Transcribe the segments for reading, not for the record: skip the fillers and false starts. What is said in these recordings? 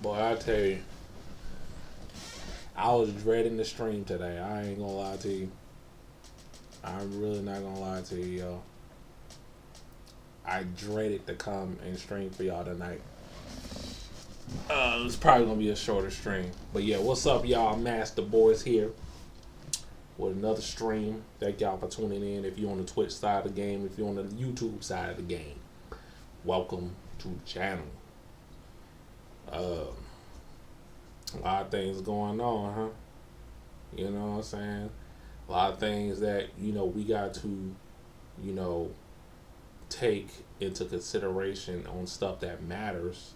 Boy, I tell you, I was dreading the stream today. I ain't gonna lie to you. I'm really not gonna lie to you, yo. I dreaded to come and stream for y'all tonight. It's probably gonna be a shorter stream. But yeah, what's up, y'all? MasterBoris here with another stream. Thank y'all for tuning in. If you're on the Twitch side of the game, if you're on the YouTube side of the game, welcome to the channel. A lot of things going on, huh? You know what I'm saying? A lot of things that, we got to, take into consideration on stuff that matters,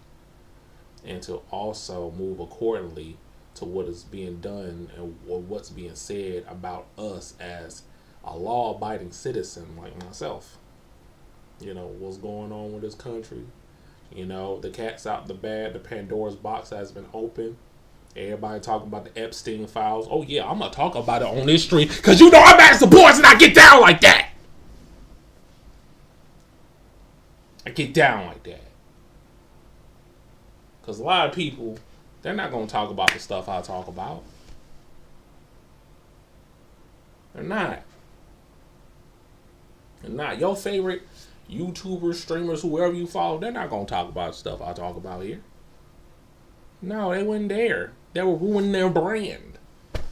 and to also move accordingly to what is being done and what's being said about us as a law-abiding citizen like myself. What's going on with this country. The cat's out the bag. The Pandora's box has been opened. Everybody talking about the Epstein files. Oh yeah, I'm gonna talk about it on this stream because I'm MasterBoris and I get down like that. I get down like that. Because a lot of people, they're not gonna talk about the stuff I talk about. They're not. They're not. Your favorite YouTubers, streamers, whoever you follow, they're not gonna talk about stuff I talk about here. No, they wouldn't dare. They would ruin their brand.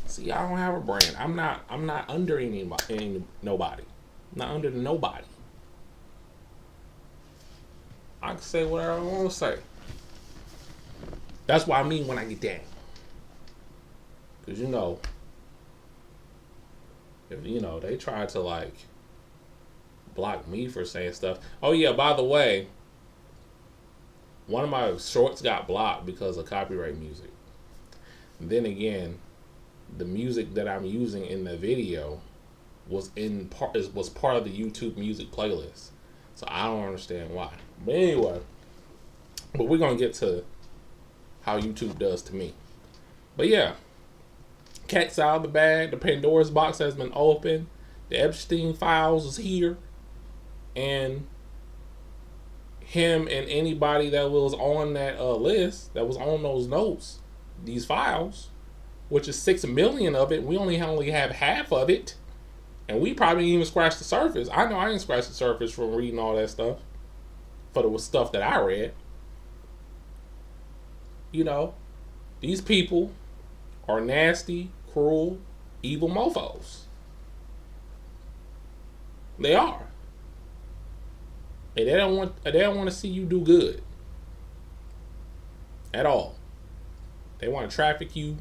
See, I don't have a brand. I'm not under nobody. I'm not under nobody. I can say whatever I want to say. That's what I mean when I get down. Because if they try to block me for saying stuff. Oh yeah, by the way, one of my shorts got blocked because of copyright music. Then again, the music that I'm using in the video was part of the YouTube music playlist. So I don't understand why. But anyway, we're gonna get to how YouTube does to me. But yeah, cat's out of the bag. The Pandora's box has been opened. The Epstein files is here, and him and anybody that was on that list, that was on those notes, these files, which is 6 million of it. We only have half of it, and we probably didn't even scratch the surface. I know I didn't scratch the surface from reading all that stuff, for the stuff that I read. These people are nasty, cruel, evil mofos. They are. And they don't want to see you do good at all. They want to traffic you,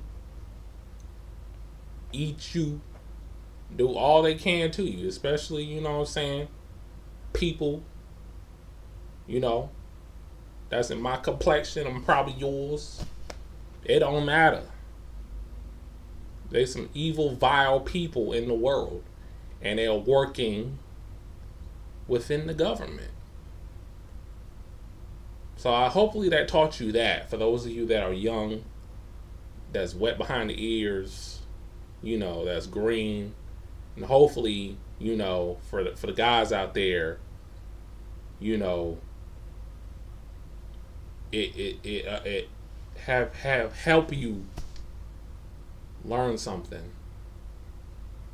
eat you, do all they can to you, especially, people, that's in my complexion. I'm probably yours. It don't matter. There's some evil, vile people in the world, and they're working within the government. So hopefully that taught you that. For those of you that are young, that's wet behind the ears, that's green, and hopefully, for the guys out there, it have help you learn something,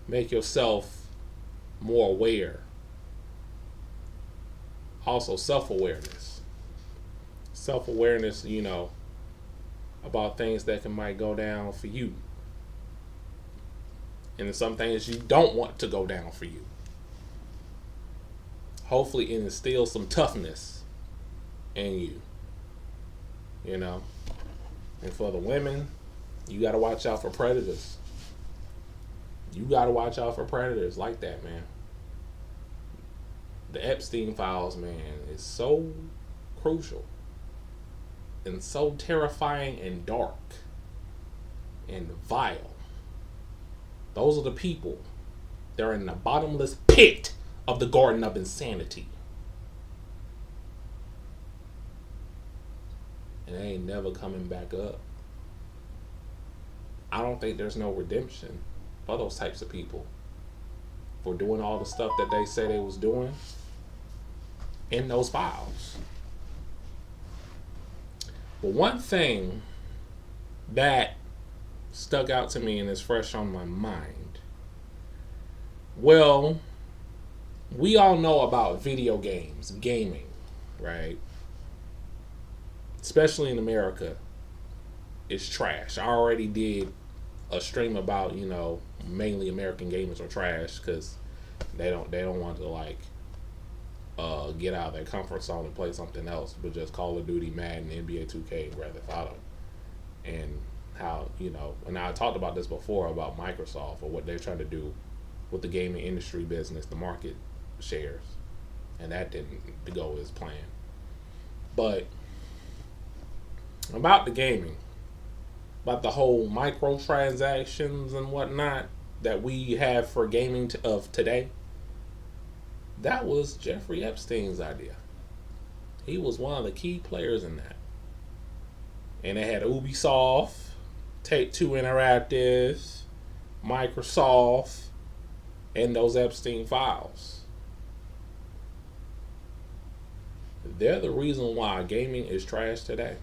make yourself more aware. Also self-awareness, about things that might go down for you, and some things you don't want to go down for you. Hopefully it instills some toughness in you. And for the women, you got to watch out for predators. You got to watch out for predators like that, man. The Epstein files, man, is so crucial and so terrifying and dark and vile. Those are the people. They're in the bottomless pit of the garden of insanity. And they ain't never coming back up. I don't think there's no redemption for those types of people for doing all the stuff that they say they was doing in those files. But one thing that stuck out to me and is fresh on my mind. Well, we all know about video games, gaming, right? Especially in America, it's trash. I already did a stream about, mainly American gamers are trash because they don't want to like get out of their comfort zone and play something else, but just Call of Duty, Madden, NBA 2K, Grand Theft Auto, and how and I talked about this before about Microsoft or what they're trying to do with the gaming industry business, the market shares, and that didn't go as planned. But about the gaming, about the whole microtransactions and whatnot that we have for gaming of today, that was Jeffrey Epstein's idea. He was one of the key players in that. And they had Ubisoft, Take-Two Interactive, Microsoft, and those Epstein files. They're the reason why gaming is trash today.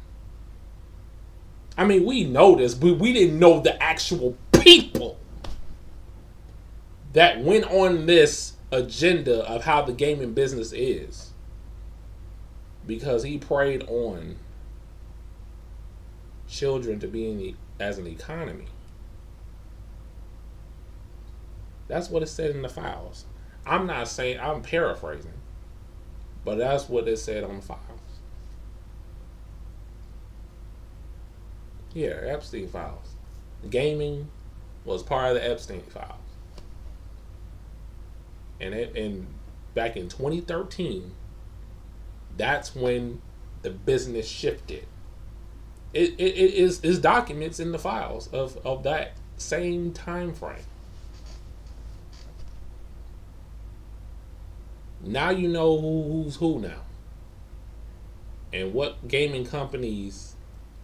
I mean, we know this, but we didn't know the actual people that went on this agenda of how the gaming business is, because he preyed on children to be as an economy. That's what it said in the files. I'm not saying, I'm paraphrasing, but that's what it said on the files. Yeah, Epstein files. Gaming was part of the Epstein files. And back in 2013, that's when the business shifted. It is documents in the files of that same time frame. Now you know who's who now. And what gaming companies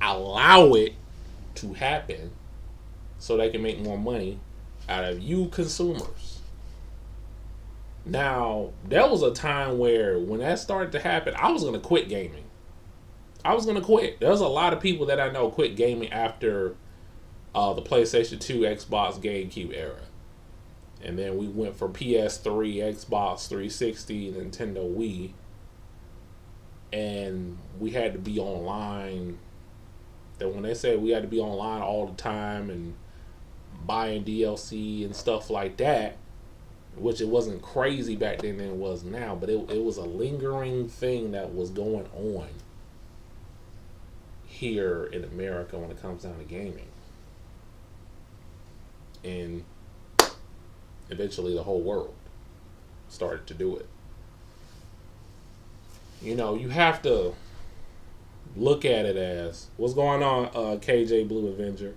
allow it to happen so they can make more money out of you consumers. Now, there was a time where when that started to happen, I was going to quit gaming. I was going to quit. There's a lot of people that I know quit gaming after the PlayStation 2, Xbox, GameCube era. And then we went for PS3, Xbox 360, Nintendo Wii. And we had to be online. That when they said we had to be online all the time and buying DLC and stuff like that, which it wasn't crazy back then than it was now, but it was a lingering thing that was going on here in America when it comes down to gaming. And eventually the whole world started to do it. You have to look at it as, what's going on, KJ Blue Avenger?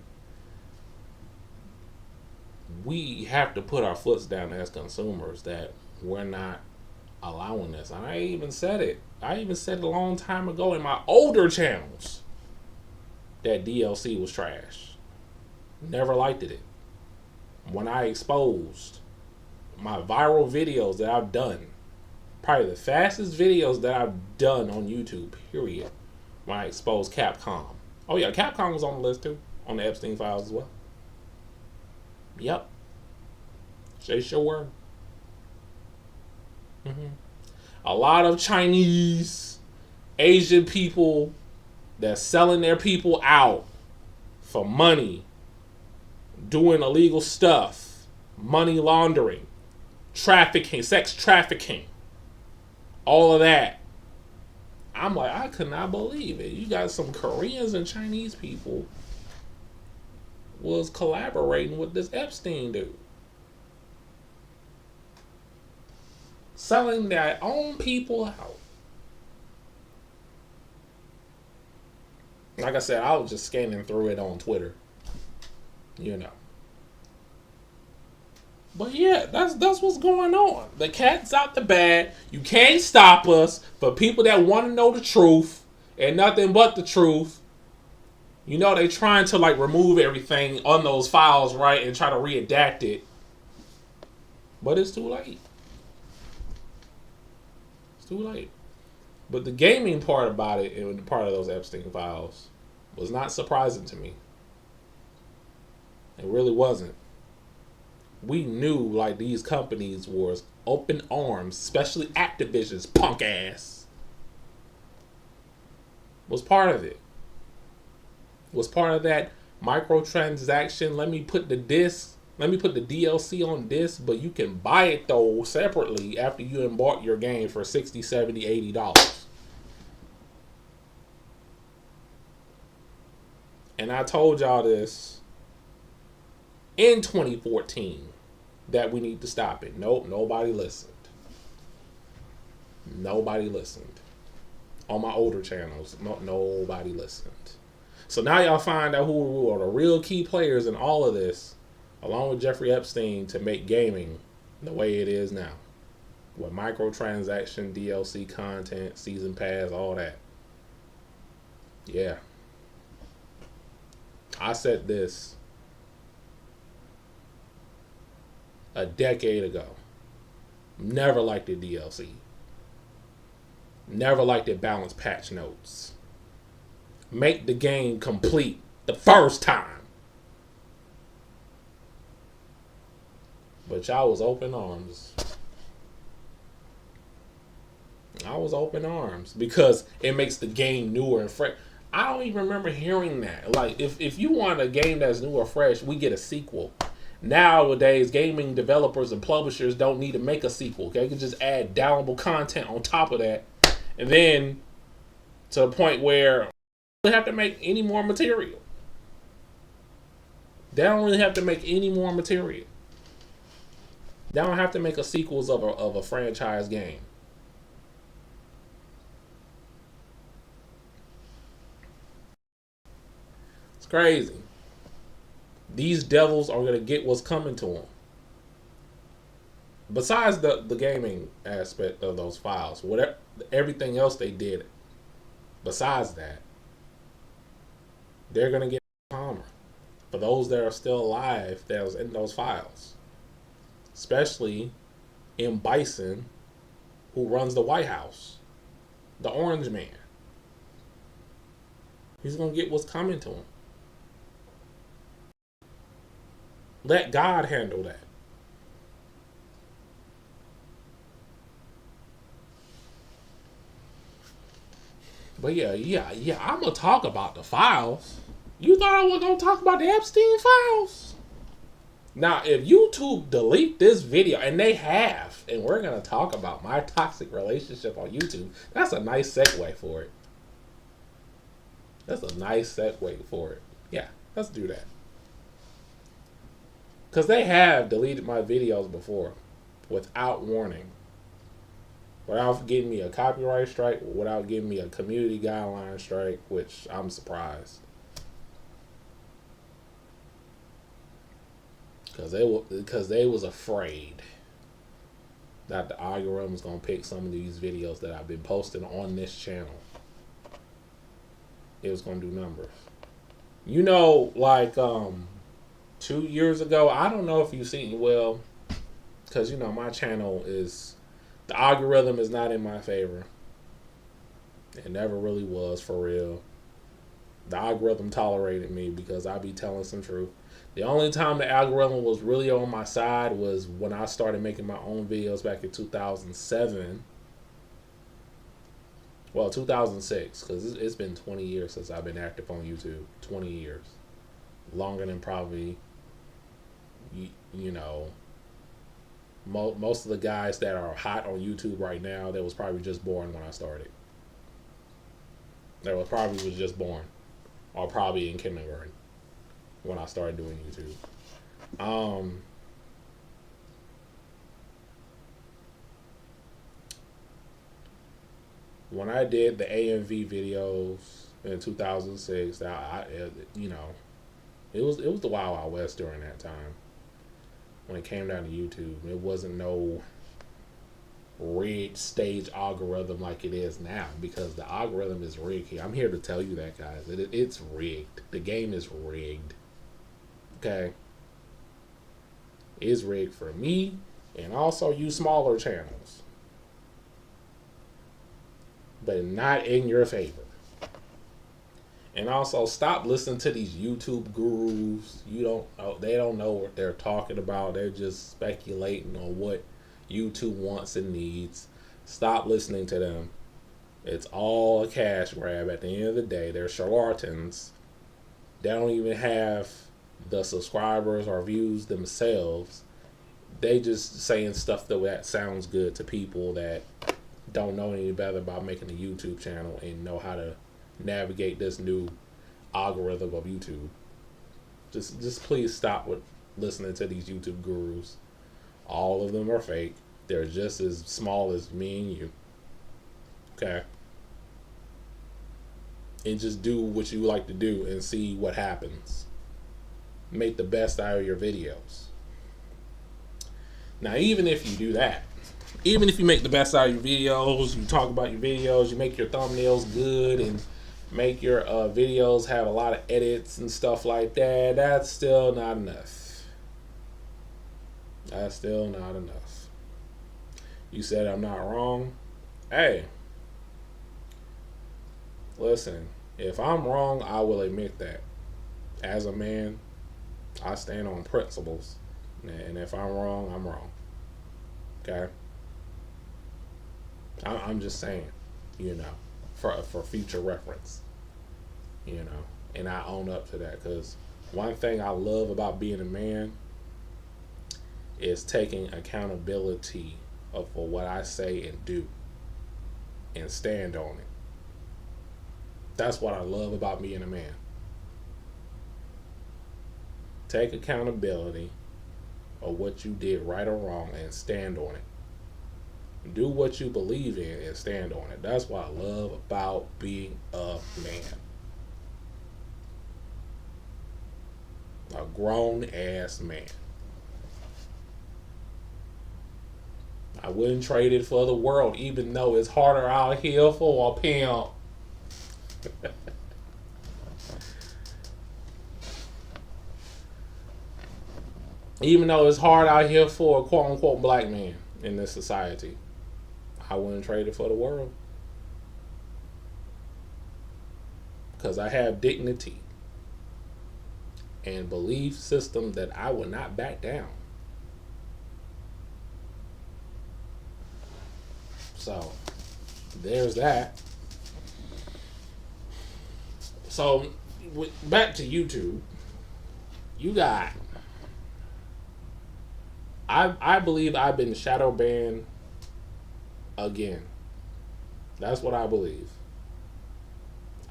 We have to put our foots down as consumers that we're not allowing this. And I even said it. I even said it a long time ago in my older channels that DLC was trash. Never liked it. When I exposed my viral videos that I've done, probably the fastest videos that I've done on YouTube, period, when I exposed Capcom. Oh yeah, Capcom was on the list too, on the Epstein files as well. Yep. They sure were. A lot of Chinese, Asian people that's selling their people out for money, doing illegal stuff, money laundering, trafficking, sex trafficking, all of that. I'm like, I could not believe it. You got some Koreans and Chinese people was collaborating with this Epstein dude. Selling their own people out. Like I said, I was just scanning through it on Twitter. But yeah, that's what's going on. The cat's out the bag. You can't stop us. For people that want to know the truth and nothing but the truth, they trying to remove everything on those files, right, and try to redact it. But it's too late. It's too late. But the gaming part about it and part of those Epstein files was not surprising to me. It really wasn't. We knew like these companies was open arms, especially Activision's punk ass was part of it. Was part of that microtransaction. Let me put the DLC on disc, but you can buy it though separately after you bought your game for $60, $70, $80. And I told y'all this in 2014 that we need to stop it. Nope, nobody listened. Nobody listened. On my older channels, nobody listened. So now y'all find out who are the real key players in all of this, along with Jeffrey Epstein, to make gaming the way it is now. With microtransaction, DLC content, season pass, all that. Yeah. I said this a decade ago. Never liked the DLC. Never liked the balanced patch notes. Make the game complete the first time. But y'all was open arms. I was open arms because it makes the game newer and fresh. I don't even remember hearing that. Like, if you want a game that's new or fresh, we get a sequel. Nowadays, gaming developers and publishers don't need to make a sequel. They can just add downloadable content on top of that. And then to the point where they have to make any more material. They don't really have to make any more material. They don't have to make a sequels of a franchise game. It's crazy. These devils are gonna get what's coming to them. Besides the gaming aspect of those files, whatever everything else they did, besides that, they're gonna get calmer. For those that are still alive, that was in those files, especially M. Bison, who runs the White House, the Orange Man. He's gonna get what's coming to him. Let God handle that. But yeah, I'm gonna talk about the files. You thought I was gonna talk about the Epstein files? Now, if YouTube delete this video, and they have, and we're gonna talk about my toxic relationship on YouTube, that's a nice segue for it. That's a nice segue for it. Yeah, let's do that. Because they have deleted my videos before without warning. Without giving me a copyright strike, without giving me a community guideline strike, which I'm surprised. Because they was afraid that the algorithm was going to pick some of these videos that I've been posting on this channel. It was going to do numbers. You know, like 2 years ago, I don't know if you've seen, well, because, you know, my channel is, the algorithm is not in my favor. It never really was, for real. The algorithm tolerated me because I be telling some truth. The only time the algorithm was really on my side was when I started making my own videos back in 2007. Well, 2006, because it's been 20 years since I've been active on YouTube. 20 years. Longer than probably, you know, most of the guys that are hot on YouTube right now, they was probably just born when I started. They was probably just born. Or probably in kindergarten when I started doing YouTube. When I did the AMV videos in 2006, you know, it was the Wild Wild West during that time. When it came down to YouTube, it wasn't no rigged stage algorithm like it is now, because the algorithm is rigged here. I'm here to tell you that, guys. It's rigged. The game is rigged. Okay? It's rigged for me and also you smaller channels. But not in your favor. And also stop listening to these YouTube gurus. You don't know, they don't know what they're talking about. They're just speculating on what YouTube wants and needs. Stop listening to them. It's all a cash grab at the end of the day. They're charlatans. They don't even have the subscribers or views themselves. They just saying stuff that sounds good to people that don't know any better about making a YouTube channel and know how to navigate this new algorithm of YouTube. Just please stop with listening to these YouTube gurus. All of them are fake. They're just as small as me and you. Okay? And just do what you like to do and see what happens. Make the best out of your videos. Now, even if you do that, even if you make the best out of your videos, you talk about your videos, you make your thumbnails good and make your videos have a lot of edits and stuff like that, that's still not enough. That's still not enough. You said I'm not wrong. Hey, listen, if I'm wrong, I will admit that. As a man, I stand on principles. And if I'm wrong, I'm wrong. Okay? I'm just saying, for future reference. And I own up to that, because one thing I love about being a man is taking accountability for what I say and do and stand on it. That's what I love about being a man. Take accountability of what you did right or wrong and stand on it. Do what you believe in and stand on it. That's what I love about being a man. A grown ass man. I wouldn't trade it for the world, even though it's harder out here for a pimp. Even though it's hard out here for a quote unquote black man in this society, I wouldn't trade it for the world. Because I have dignity and belief system that I will not back down. So, there's that. So, back to YouTube. You got... I believe I've been shadow banned again. That's what I believe.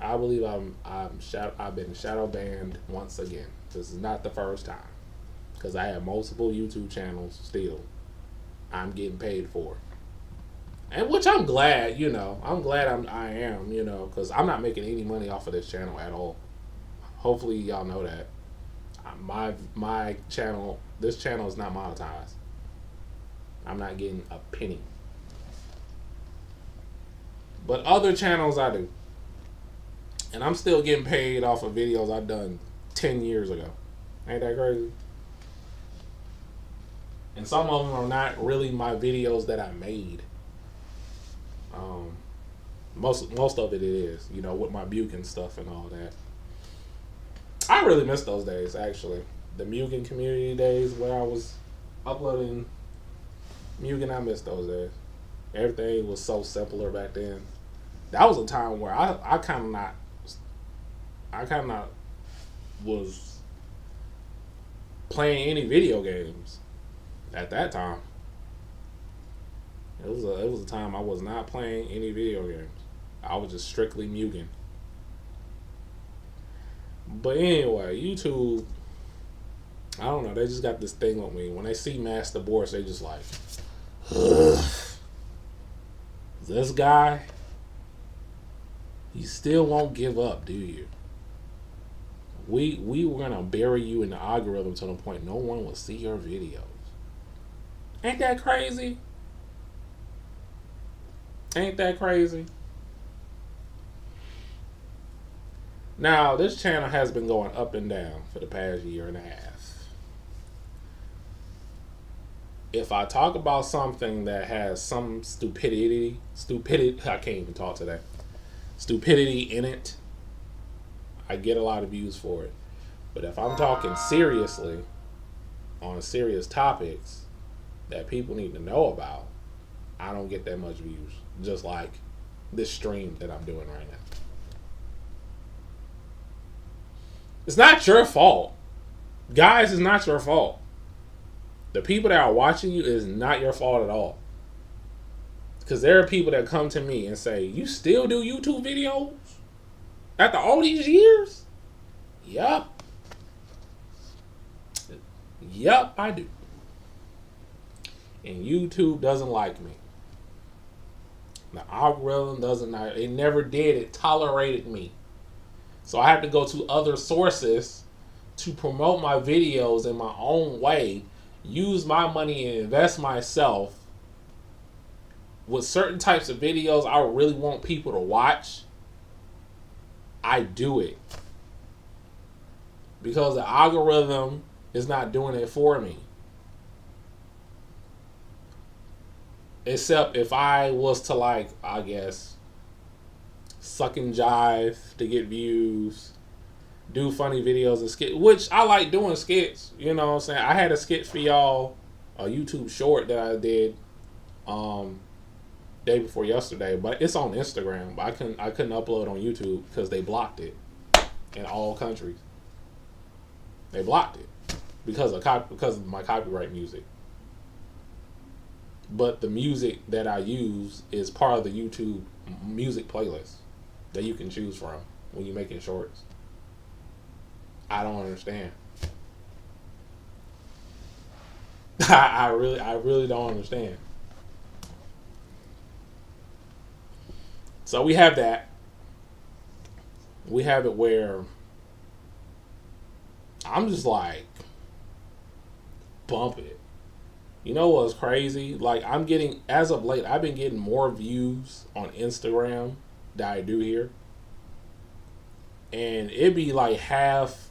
I believe I've been shadow banned once again. This is not the first time, because I have multiple YouTube channels still. I'm getting paid for, and which I'm glad. I'm glad I am. Because I'm not making any money off of this channel at all. Hopefully y'all know that. My channel, this channel is not monetized. I'm not getting a penny. But other channels I do. And I'm still getting paid off of videos I've done 10 years ago. Ain't that crazy? And some of them are not really my videos that I made. Most of it is, with my Mugen stuff and all that. I really miss those days, actually. The Mugen community days where I was uploading Mugen, I miss those days. Everything was so simpler back then. That was a time where I kind of was playing any video games at that time. It was a time I was not playing any video games. I was just strictly Mugen. But anyway, YouTube, I don't know, they just got this thing on me. When they see MasterBoris, they just like, ugh. This guy, you still won't give up, do you? We were gonna bury you in the algorithm to the point no one will see your videos. Ain't that crazy? Ain't that crazy? Now, this channel has been going up and down for the past year and a half. If I talk about something that has some stupidity, I can't even talk today, stupidity in it, I get a lot of views for it. But if I'm talking seriously on serious topics that people need to know about, I don't get that much views. Just like this stream that I'm doing right now. It's not your fault. Guys, it's not your fault. The people that are watching you is not your fault at all. Because there are people that come to me and say, you still do YouTube videos? After all these years? Yup. Yup, I do. And YouTube doesn't like me. The algorithm doesn't, it never did. It tolerated me. So I have to go to other sources to promote my videos in my own way, use my money and invest myself with certain types of videos I really want people to watch. I do it because the algorithm is not doing it for me. Except if I was to, like, I guess, suck and jive to get views, do funny videos and skits, which I like doing skits. You know what I'm saying? I had a skit for y'all, a YouTube short that I did day before yesterday, but it's on Instagram. But I couldn't upload on YouTube because they blocked it in all countries. They blocked it because of my copyright music. But the music that I use is part of the YouTube music playlist that you can choose from when you're making shorts. I don't understand. I really don't understand. So we have that. We have it where I'm just like, bump it. You know what's crazy? Like, I'm getting, as of late, I've been getting more views on Instagram than I do here. And it'd be like half,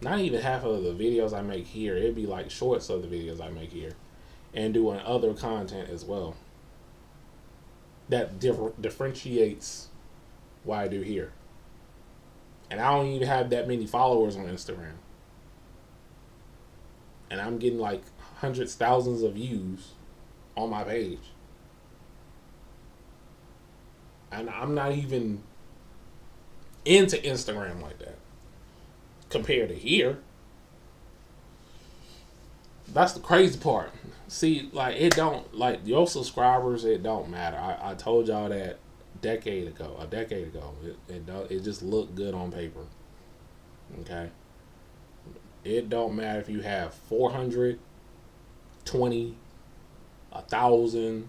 not even half of the videos I make here. It'd be like shorts of the videos I make here. And doing other content as well. That differentiates what I do here. And I don't even have that many followers on Instagram. And I'm getting like hundreds, thousands of views on my page. And I'm not even into Instagram like that compared to here. That's the crazy part. See, like, it don't, like, your subscribers, it don't matter. I told y'all that a decade ago. It just looked good on paper. Okay? It don't matter if you have 400, 20, 1,000,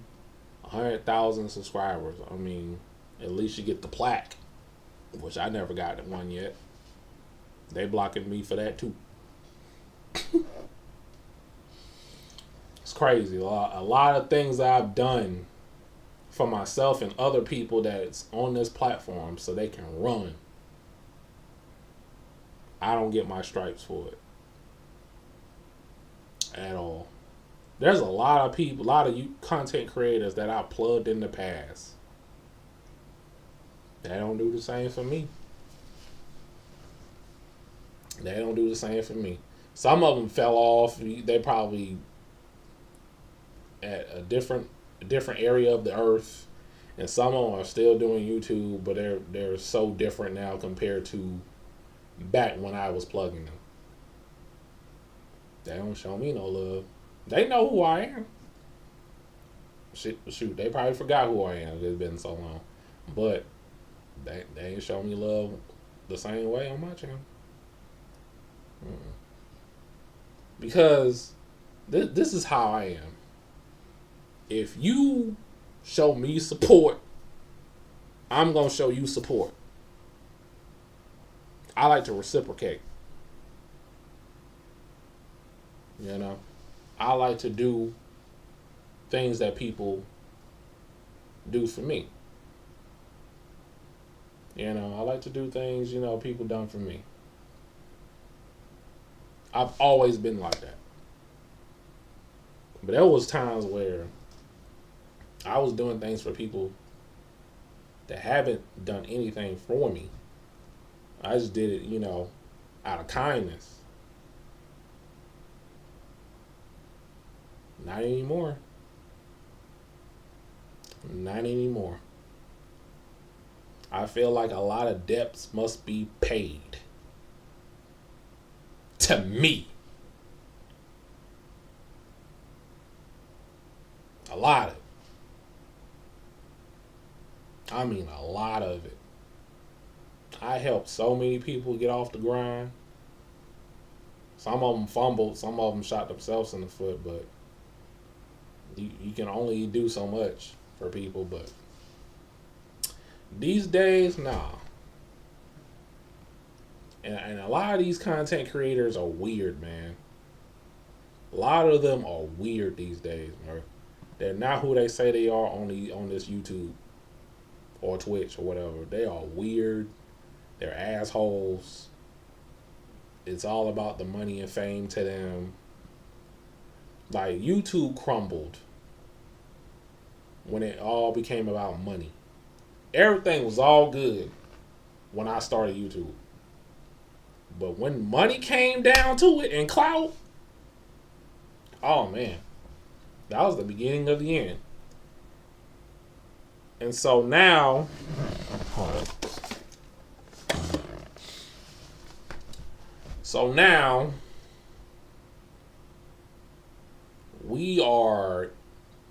100,000 subscribers. I mean, at least you get the plaque, which I never got one yet. They blocking me for that too. It's crazy. A lot of things that I've done for myself and other people that's on this platform so they can run. I don't get my stripes for it at all. There's a lot of people, a lot of you content creators that I plugged in the past. They don't do the same for me. They don't do the same for me. Some of them fell off. They probably at a different area of the earth, and some of them are still doing YouTube, but they're so different now compared to back when I was plugging them. They don't show me no love. They know who I am. Shoot, they probably forgot who I am. It's been so long, but they ain't show me love the same way on my channel. Because this is how I am. If you show me support, I'm going to show you support. I like to reciprocate. You know? I like to do things that people do for me. You know, I like to do things, people done for me. I've always been like that. But there was times where I was doing things for people that haven't done anything for me. I just did it, out of kindness. Not anymore. Not anymore. I feel like a lot of debts must be paid. To me. A lot of it. I mean, a lot of it. I helped so many people get off the grind. Some of them fumbled, some of them shot themselves in the foot, but you can only do so much for people. But these days, nah. And a lot of these content creators are weird, man. A lot of them are weird these days, man. They're not who they say they are on this YouTube or Twitch or whatever. They are weird. They're assholes. It's all about the money and fame to them. Like, YouTube crumbled when it all became about money. Everything was all good when I started YouTube. But when money came down to it and clout, oh man, that was the beginning of the end. And so now, we are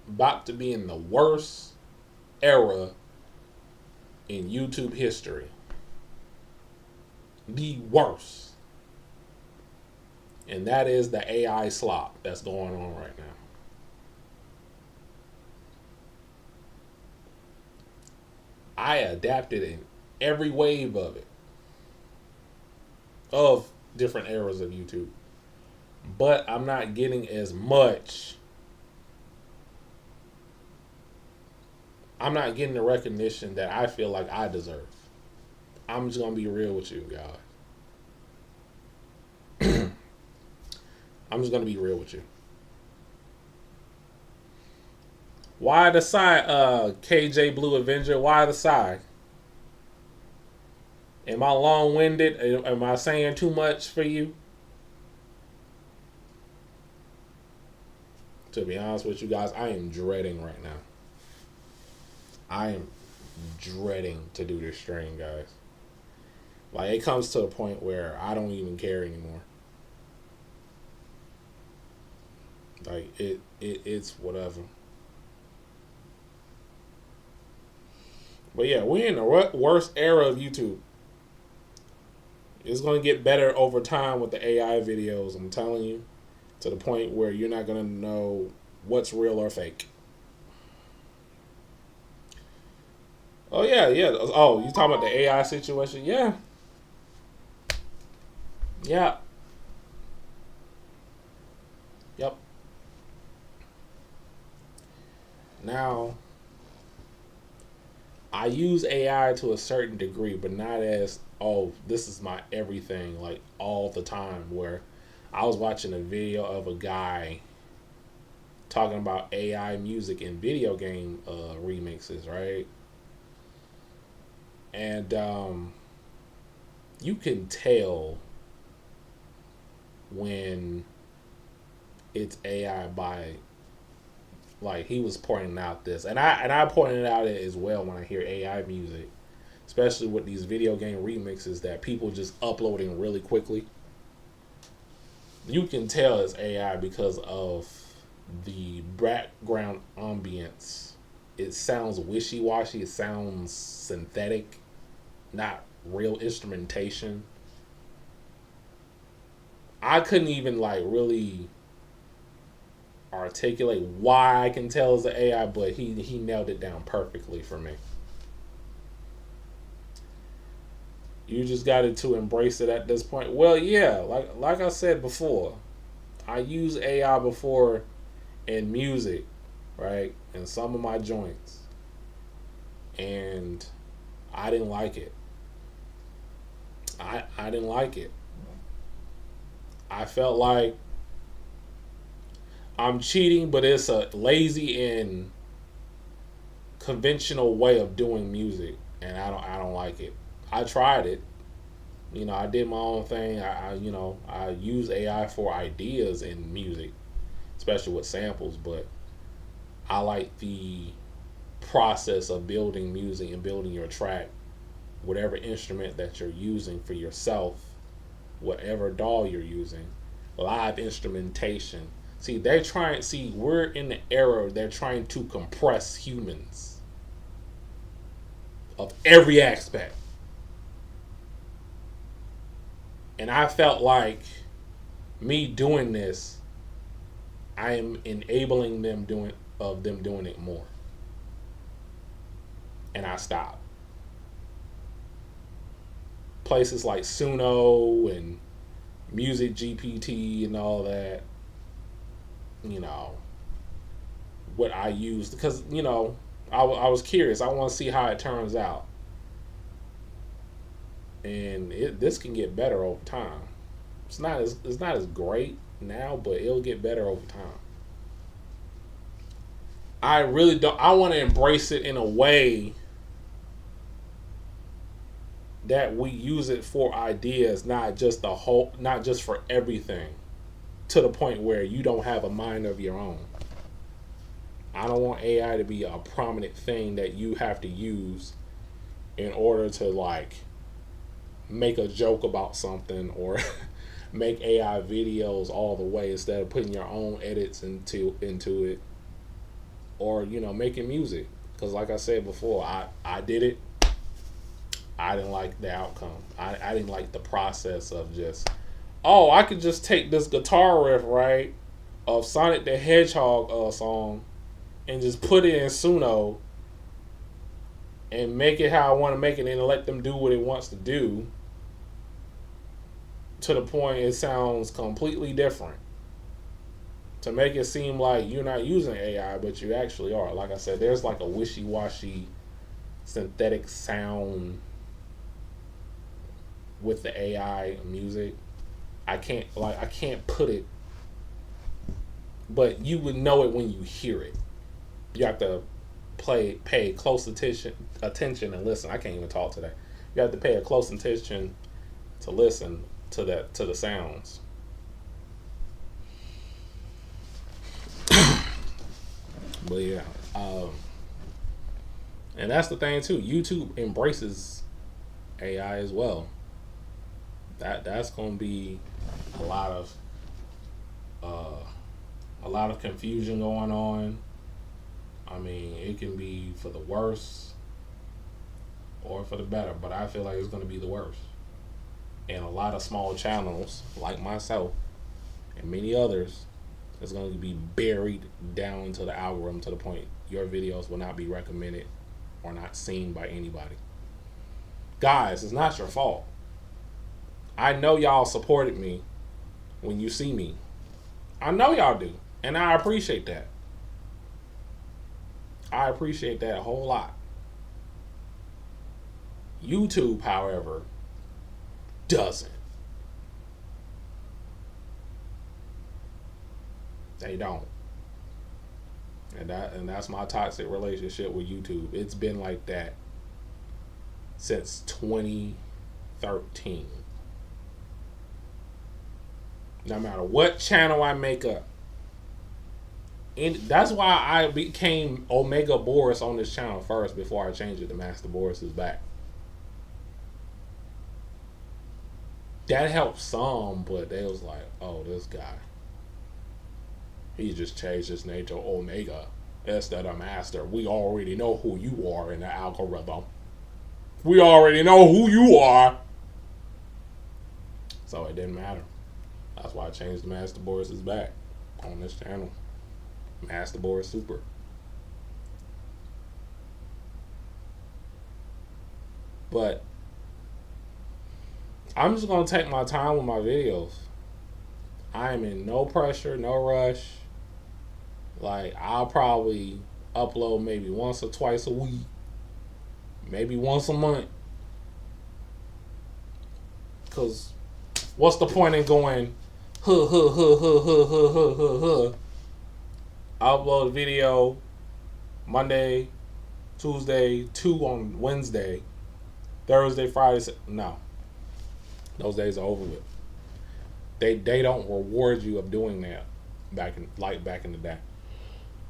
about to be in the worst era in YouTube history. The worst. And that is the AI slop that's going on right now. I adapted in every wave of it. Of different eras of YouTube. But I'm not getting as much. I'm not getting the recognition that I feel like I deserve. I'm just going to be real with you, guys. I'm just going to be real with you. Why the side, KJ Blue Avenger? Why the side? Am I long-winded? Am I saying too much for you? To be honest with you guys, I am dreading right now. I am dreading to do this stream, guys. Like, it comes to a point where I don't even care anymore. Like, it's whatever. But yeah, we're in the worst era of YouTube. It's going to get better over time with the AI videos, I'm telling you. To the point where you're not going to know what's real or fake. Oh, yeah. Oh, you talking about the AI situation? Yeah. Yeah. Yep. Now, I use AI to a certain degree, but not as, oh, this is my everything, like all the time. Where I was watching a video of a guy talking about AI music in video game remixes, right? And you can tell when it's AI by, like, he was pointing out this, and I pointed out it as well when I hear AI music, especially with these video game remixes that people just uploading really quickly. You can tell it's AI because of the background ambience. It sounds wishy-washy. It sounds synthetic, not real instrumentation. I couldn't even like really articulate why I can tell it's an AI, but he nailed it down perfectly for me. You just got to embrace it at this point. Well, yeah, like I said before, I use AI before in music, right? In some of my joints. And I didn't like it. I didn't like it. I felt like I'm cheating, but it's a lazy and conventional way of doing music, and I don't like it. I tried it. I did my own thing. I use AI for ideas in music, especially with samples. But I like the process of building music and building your track, whatever instrument that you're using for yourself, whatever DAW you're using, live instrumentation. See, we're in the era they're trying to compress humans of every aspect. And I felt like me doing this, I am enabling them doing it more. And I stopped. Places like Suno and Music GPT and all that, you know, what I used because, I was curious. I want to see how it turns out. And this can get better over time. It's not as great now, but it'll get better over time. I really don't. I want to embrace it in a way that we use it for ideas, not just for everything, to the point where you don't have a mind of your own. I don't want AI to be a prominent thing that you have to use in order to like make a joke about something or make AI videos all the way instead of putting your own edits into it, or making music. Because like I said before, I did it. I didn't like the outcome. I didn't like the process of just, oh, I could just take this guitar riff, right, of Sonic the Hedgehog song and just put it in Suno and make it how I want to make it and let them do what it wants to do, to the point it sounds completely different. To make it seem like you're not using AI, but you actually are. Like I said, there's like a wishy-washy synthetic sound with the AI music. I can't put it, but you would know it when you hear it. You have to pay close attention and listen. I can't even talk today. You have to pay a close attention to listen to the sounds. But yeah, and that's the thing too. YouTube embraces AI as well. That's gonna be a lot of confusion going on. I mean, it can be for the worse or for the better, but I feel like it's gonna be the worst. And a lot of small channels like myself and many others is going to be buried down into the algorithm to the point your videos will not be recommended or not seen by anybody. Guys, it's not your fault. I know y'all supported me when you see me. I know y'all do. And I appreciate that. I appreciate that a whole lot. YouTube, however, doesn't. They don't. And that's my toxic relationship with YouTube. It's been like that since 2013. No matter what channel I make up. And that's why I became Omega Boris on this channel first before I changed it to MasterBoris is back. That helped some, but they was like, oh, this guy, he just changed his name to Omega instead of Master. We already know who you are in the algorithm. We already know who you are. So it didn't matter. That's why I changed to MasterBoris is back on this channel. MasterBoris Super. But I'm just going to take my time with my videos. I am in no pressure, no rush. Like, I'll probably upload maybe once or twice a week. Maybe once a month. Because what's the point in going, huh, huh, huh, huh, huh, huh, huh, huh, huh. Upload a video Monday, Tuesday, 2 on Wednesday, Thursday, Friday. No. Those days are over with. They don't reward you of doing that back in the day.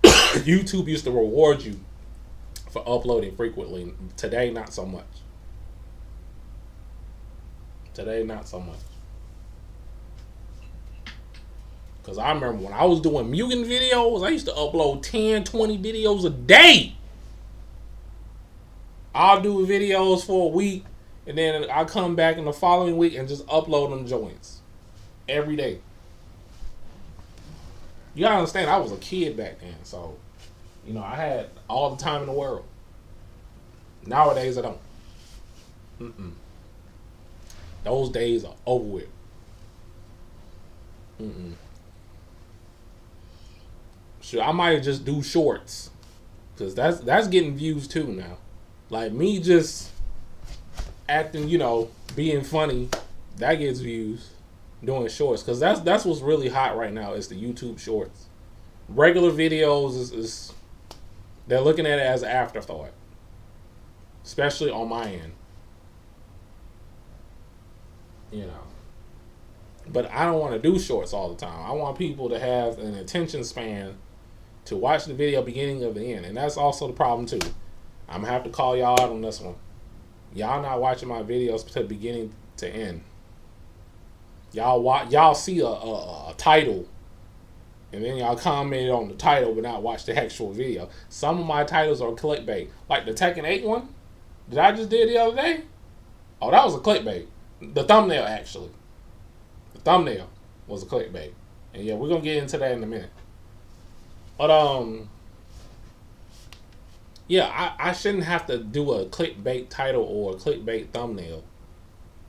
YouTube used to reward you for uploading frequently. Today, not so much. Today, not so much. Because I remember when I was doing Mugen videos, I used to upload 10, 20 videos a day. I'll do videos for a week, and then I'll come back in the following week and just upload them joints. Every day. You gotta understand, I was a kid back then, so, I had all the time in the world. Nowadays, I don't. Mm-mm. Those days are over with. Mm-mm. Sure, I might just do shorts, cause that's getting views too now. Like me just acting, being funny, that gets views. Doing shorts, cause that's what's really hot right now. Is the YouTube shorts. Regular videos is they're looking at it as an afterthought, especially on my end. But I don't want to do shorts all the time. I want people to have an attention span to watch the video beginning of the end, and that's also the problem too. I'm gonna have to call y'all out on this one. Y'all not watching my videos to beginning to end. Y'all see a title, and then y'all commented on the title, but not watch the actual video. Some of my titles are clickbait, like the Tekken 8 one that I just did the other day. Oh, that was a clickbait. The thumbnail actually, the thumbnail was a clickbait, and yeah, we're gonna get into that in a minute. But yeah, I shouldn't have to do a clickbait title or a clickbait thumbnail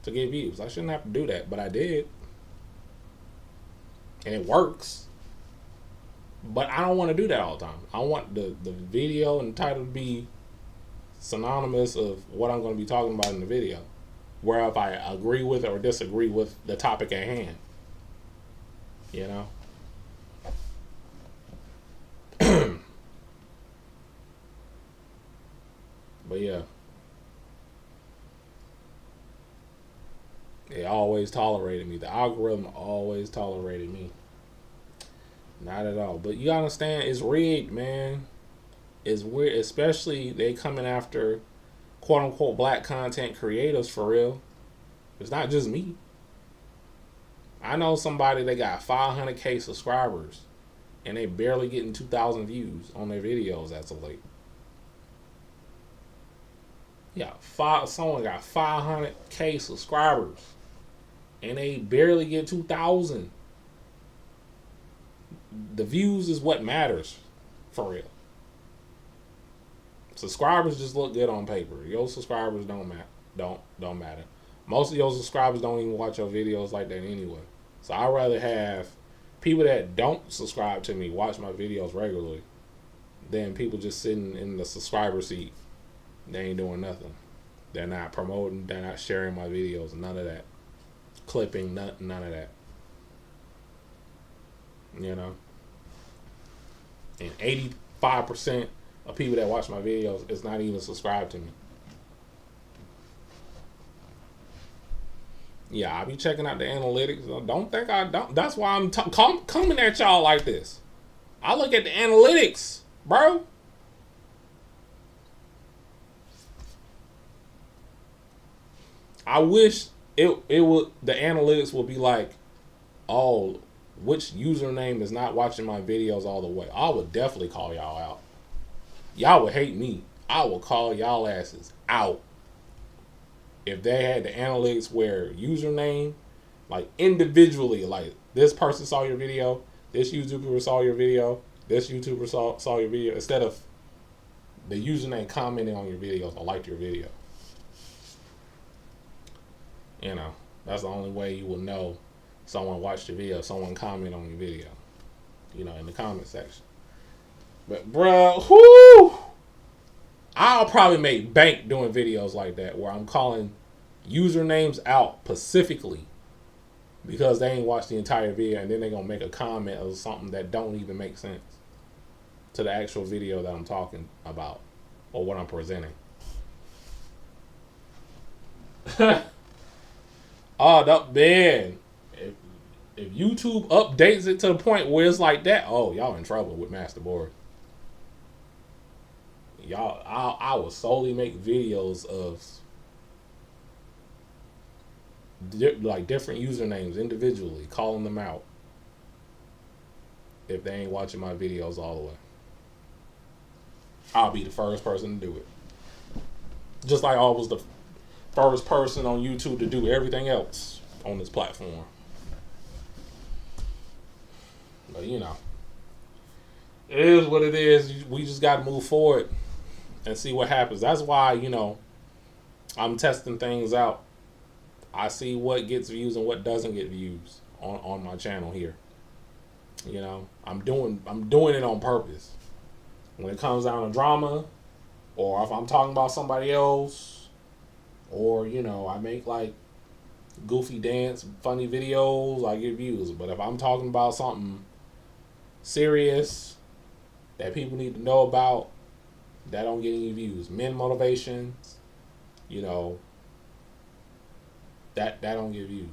to get views. I shouldn't have to do that, but I did. And it works. But I don't want to do that all the time. I want the video and the title to be synonymous of what I'm going to be talking about in the video. Where if I agree with or disagree with the topic at hand. But yeah. It always tolerated me. The algorithm always tolerated me. Not at all. But you gotta understand, it's rigged, man. It's weird, especially they coming after quote unquote black content creators for real. It's not just me. I know somebody that got 500K subscribers and they barely getting 2,000 views on their videos as of late. Yeah, someone got 500K subscribers and they barely get 2,000. The views is what matters, for real. Subscribers just look good on paper. Your subscribers don't matter. Most of your subscribers don't even watch your videos like that anyway. So I'd rather have people that don't subscribe to me watch my videos regularly than people just sitting in the subscriber seat. They ain't doing nothing. They're not promoting. They're not sharing my videos. None of that. Clipping. None of that. And 85% of people that watch my videos is not even subscribed to me. Yeah, I be checking out the analytics. Don't think I don't. That's why I'm coming at y'all like this. I look at the analytics, bro. I wish it would. The analytics would be like, oh, which username is not watching my videos all the way. I would definitely call y'all out. Y'all would hate me. I would call y'all asses out. If they had the analytics where username, like individually, like this person saw your video, this YouTuber saw your video, this YouTuber saw your video, instead of the username commenting on your videos or liked your video. That's the only way you will know someone watched your video, someone comment on your video, in the comment section. But bruh, whoo! I'll probably make bank doing videos like that where I'm calling usernames out specifically because they ain't watched the entire video, and then they're gonna make a comment of something that don't even make sense to the actual video that I'm talking about or what I'm presenting. Oh, no, man. If YouTube updates it to the point where it's like that, oh, y'all in trouble with MasterBoris. Y'all, I will solely make videos of like different usernames individually, calling them out if they ain't watching my videos all the way. I'll be the first person to do it. Just like I was the first person on YouTube to do everything else on this platform. But you know, it is what it is. We just got to move forward and see what happens. That's why, you know, I'm testing things out. I see what gets views and what doesn't get views on my channel here. You know, I'm doing it on purpose. When it comes down to drama, or if I'm talking about somebody else, or you know, I make like goofy dance, funny videos, I get views. But if I'm talking about something serious that people need to know about, that don't get any views. Men motivations, you know, that don't get views.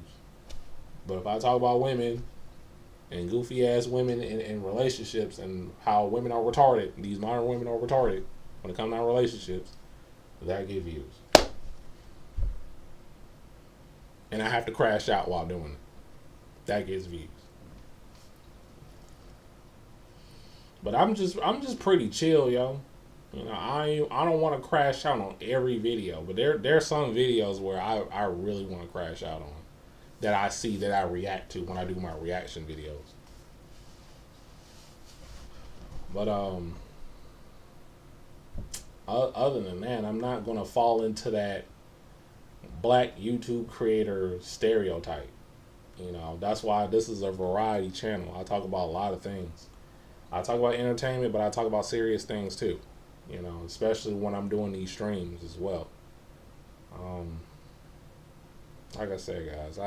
But if I talk about women and goofy ass women in relationships and how women are retarded, these modern women are retarded when it comes down to relationships, that get views. And I have to crash out while doing it. That gets views. But I'm just pretty chill, yo. You know, I don't want to crash out on every video, but there's some videos where I really want to crash out on, that I see, that I react to when I do my reaction videos. But other than that, I'm not gonna fall into that black YouTube creator stereotype. You know, that's why this is a variety channel. I talk about a lot of things. I talk about entertainment, but I talk about serious things too. You know, especially when I'm doing these streams as well. Like I said, guys,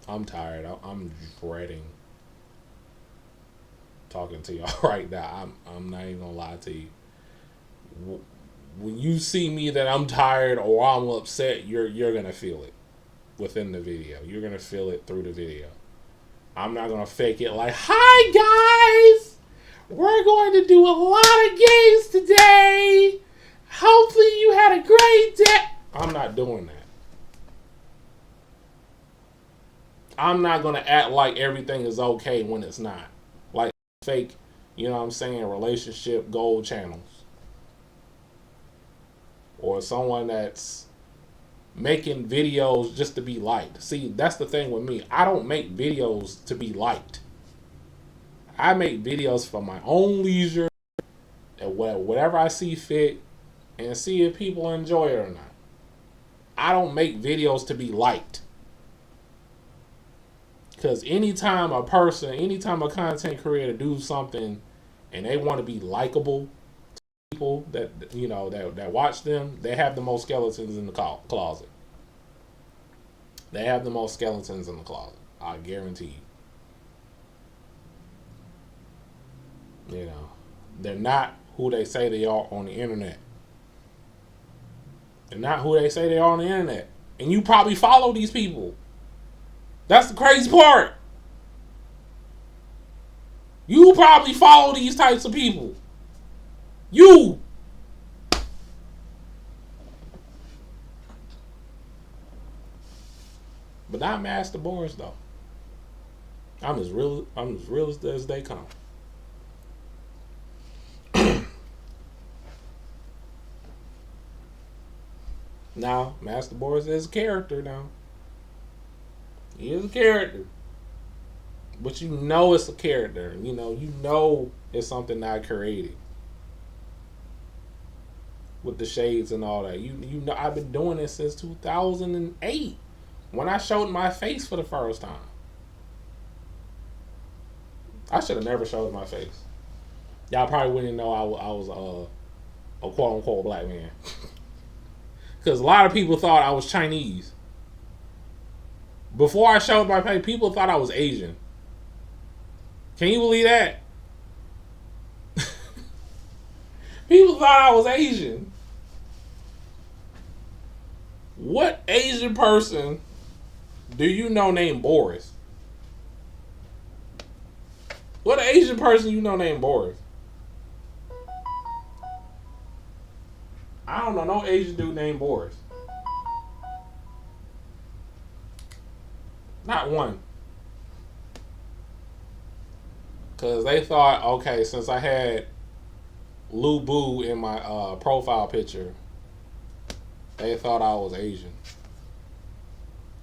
I'm tired. I'm dreading talking to y'all right now. I'm not even gonna lie to you. When you see me that I'm tired or I'm upset, you're gonna feel it within the video. You're gonna feel it through the video. I'm not gonna fake it like, hi guys, we're going to do a lot of games today. Hopefully you had a great day. I'm not doing that. I'm not going to act like everything is okay when it's not. Like fake, you know what I'm saying, relationship gold channels. Or someone that's making videos just to be liked. See, that's the thing with me. I don't make videos to be liked. I make videos for my own leisure and whatever I see fit, and see if people enjoy it or not. I don't make videos to be liked. Because anytime a content creator do something and they want to be likable to people that, you know, that watch them, they have the most skeletons in the closet. They have the most skeletons in the closet. I guarantee you. You know, they're not who they say they are on the internet. They're not who they say they are on the internet. And you probably follow these people. That's the crazy part. You probably follow these types of people. You. But not MasterBoris though. I'm as real as they come. Now, MasterBoris is a character now. He is a character. But you know it's a character. You know it's something I created. With the shades and all that. You know I've been doing this since 2008. When I showed my face for the first time. I should have never showed my face. Y'all probably wouldn't know I was a quote unquote black man. Because a lot of people thought I was Chinese. Before I showed my face, people thought I was Asian. Can you believe that? People thought I was Asian. What Asian person do you know named Boris? What Asian person you know named Boris? I don't know no Asian dude named Boris. Not one. Because they thought, okay, since I had Lu Bu in my profile picture, they thought I was Asian.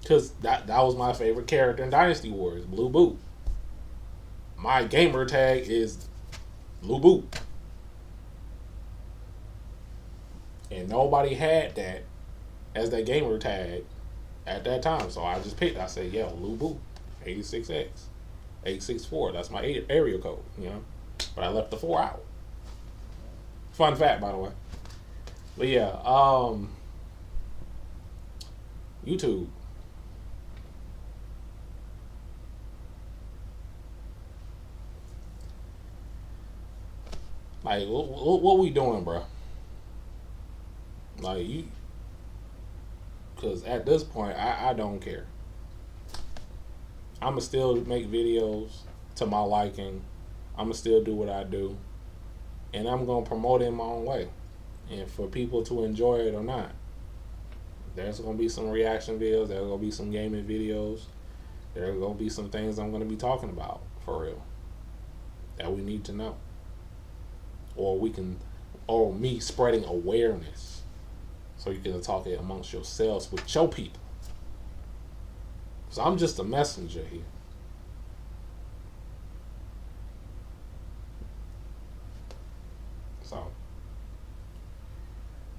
Because that was my favorite character in Dynasty Warriors, Lu Bu. My gamer tag is Lu Bu. And nobody had that as their gamer tag at that time. So I just picked, I said, yeah, Lu Bu, 86X. 864. That's my area code, you know. But I left the 4 out. Fun fact, by the way. But yeah, YouTube. Like, what we doing, bro? Like, you. Because at this point, I don't care. I'ma still make videos to my liking. I'ma still do what I do. And I'm gonna promote it in my own way. And for people to enjoy it or not. There's gonna be some reaction videos, there's gonna be some gaming videos, there's gonna be some things I'm gonna be talking about for real. That we need to know. Or me spreading awareness. So you can talk it amongst yourselves with your people. So I'm just a messenger here. So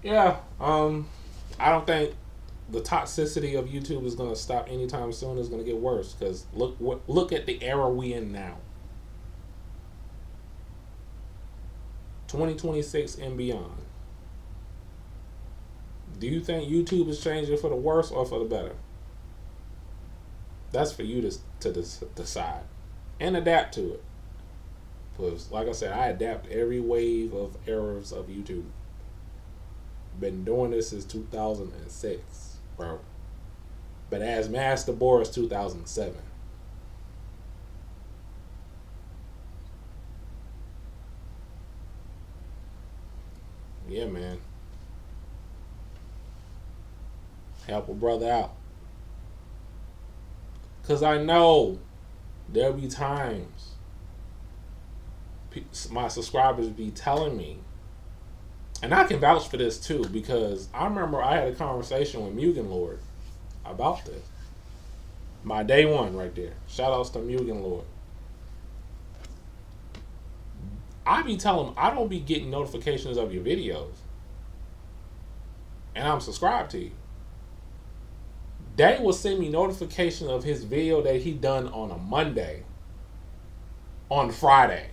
yeah, I don't think the toxicity of YouTube is gonna stop anytime soon. It's gonna get worse because look at the era we in now. 2026 and beyond. Do you think YouTube is changing for the worse or for the better? That's for you to decide and adapt to it. Because, like I said, I adapt every wave of eras of YouTube. Been doing this since 2006, bro. But as MasterBoris 2007. Yeah, man. Help a brother out. Because I know there'll be times my subscribers be telling me, and I can vouch for this too, because I remember I had a conversation with Mugen Lord about this. My day one right there. Shout outs to Mugen Lord. I be telling him I don't be getting notifications of your videos. And I'm subscribed to you. They will send me notification of his video that he done on a Monday, on Friday,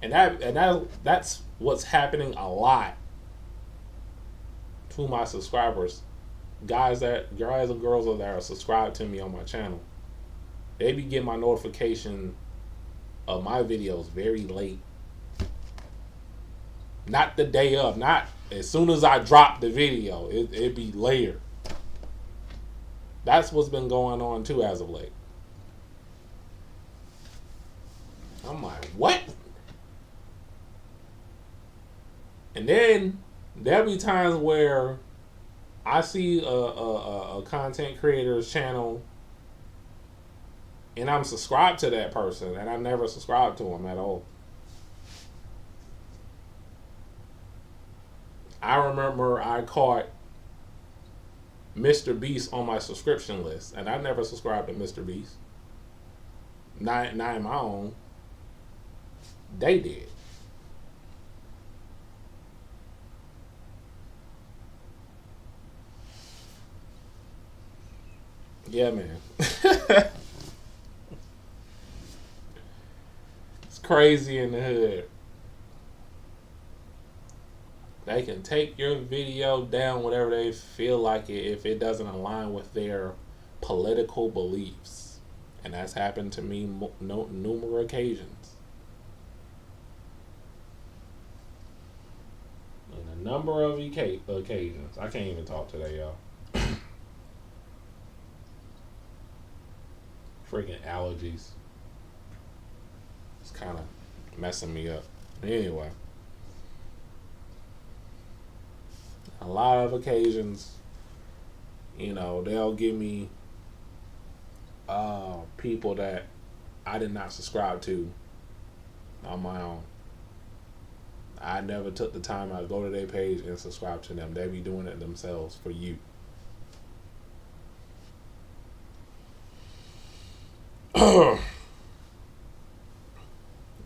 and that's what's happening a lot to my subscribers, guys and girls that are subscribed to me on my channel. They be getting my notification of my videos very late, not the day of, not as soon as I drop the video. It be later. That's what's been going on too as of late. I'm like, what? And then there'll be times where I see a content creator's channel and I'm subscribed to that person and I never subscribed to him at all. I remember I caught Mr. Beast on my subscription list, and I never subscribed to Mr. Beast. Not in my own. They did. Yeah, man. It's crazy in the hood. They can take your video down whatever they feel like it if it doesn't align with their political beliefs. And that's happened to me numerous occasions. On a number of occasions. I can't even talk today, y'all. Freaking allergies. It's kind of messing me up. Anyway, a lot of occasions, they'll give me people that I did not subscribe to on my own. I never took the time to go to their page and subscribe to them. They be doing it themselves for you.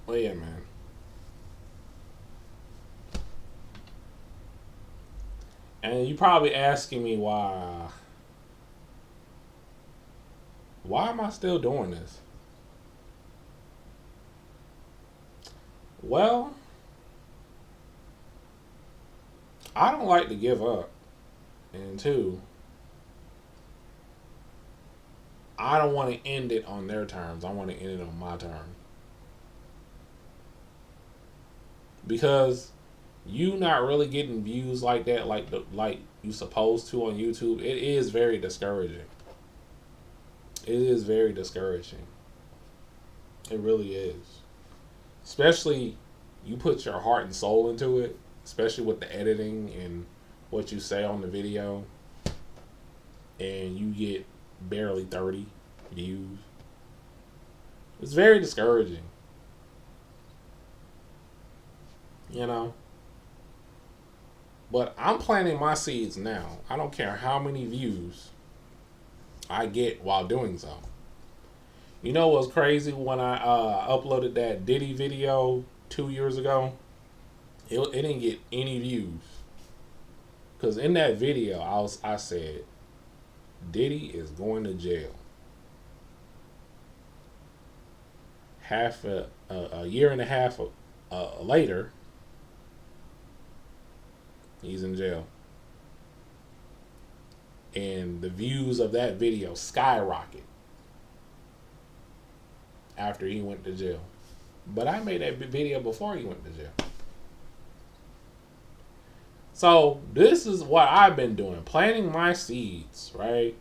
Well, yeah, man. And you probably asking me why am I still doing this? Well, I don't like to give up. And two, I don't want to end it on their terms. I want to end it on my terms. Because you not really getting views like that, like you supposed to on YouTube, it is very discouraging. It is very discouraging. It really is. Especially you put your heart and soul into it, especially with the editing and what you say on the video, and you get barely 30 views. It's very discouraging. But I'm planting my seeds now. I don't care how many views I get while doing so. You know what's crazy? When I uploaded that Diddy video 2 years ago, it didn't get any views. Because in that video, I said, Diddy is going to jail. A year and a half later, he's in jail. And the views of that video skyrocket after he went to jail. But I made that video before he went to jail. So this is what I've been doing, planting my seeds, right?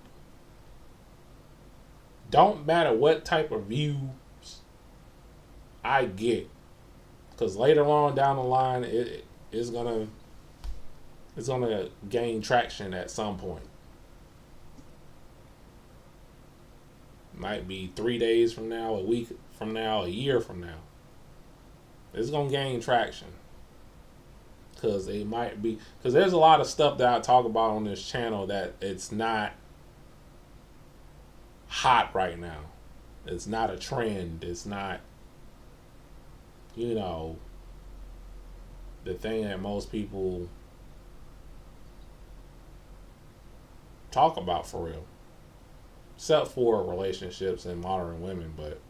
Don't matter what type of views I get, because later on down the line, it's gonna gain traction at some point. Might be 3 days from now, a week from now, a year from now. It's gonna gain traction. Because there's a lot of stuff that I talk about on this channel that it's not hot right now. It's not a trend. It's not, the thing that most people talk about for real. Except for relationships and modern women, but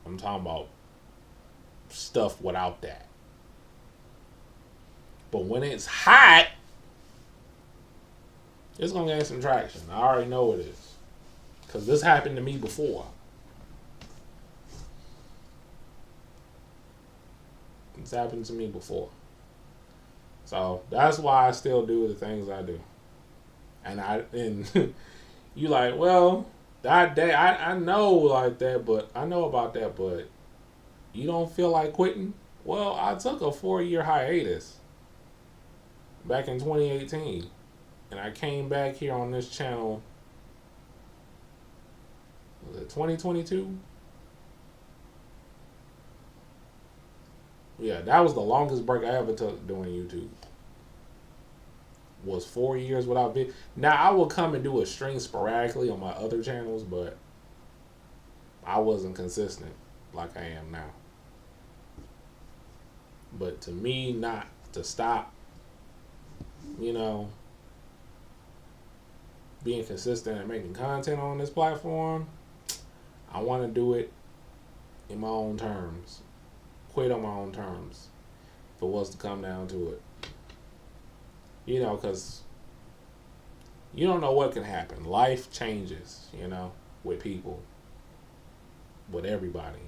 I'm talking about stuff without that. But when it's hot, it's going to gain some traction. I already know it is. Because this happened to me before. It's happened to me before. So that's why I still do the things I do. And you like, well, that day I know like that, but I know about that, but you don't feel like quitting? Well, I took a 4-year hiatus back in 2018, and I came back here on this channel. Was it 2022? Yeah, that was the longest break I ever took doing YouTube. Was 4 years without video. Now I will come and do a stream sporadically on my other channels, but I wasn't consistent like I am now. But to me, not to stop, being consistent and making content on this platform, I want to do it in my own terms. Quit on my own terms if it was to come down to it. Because you don't know what can happen. Life changes, with people, with everybody,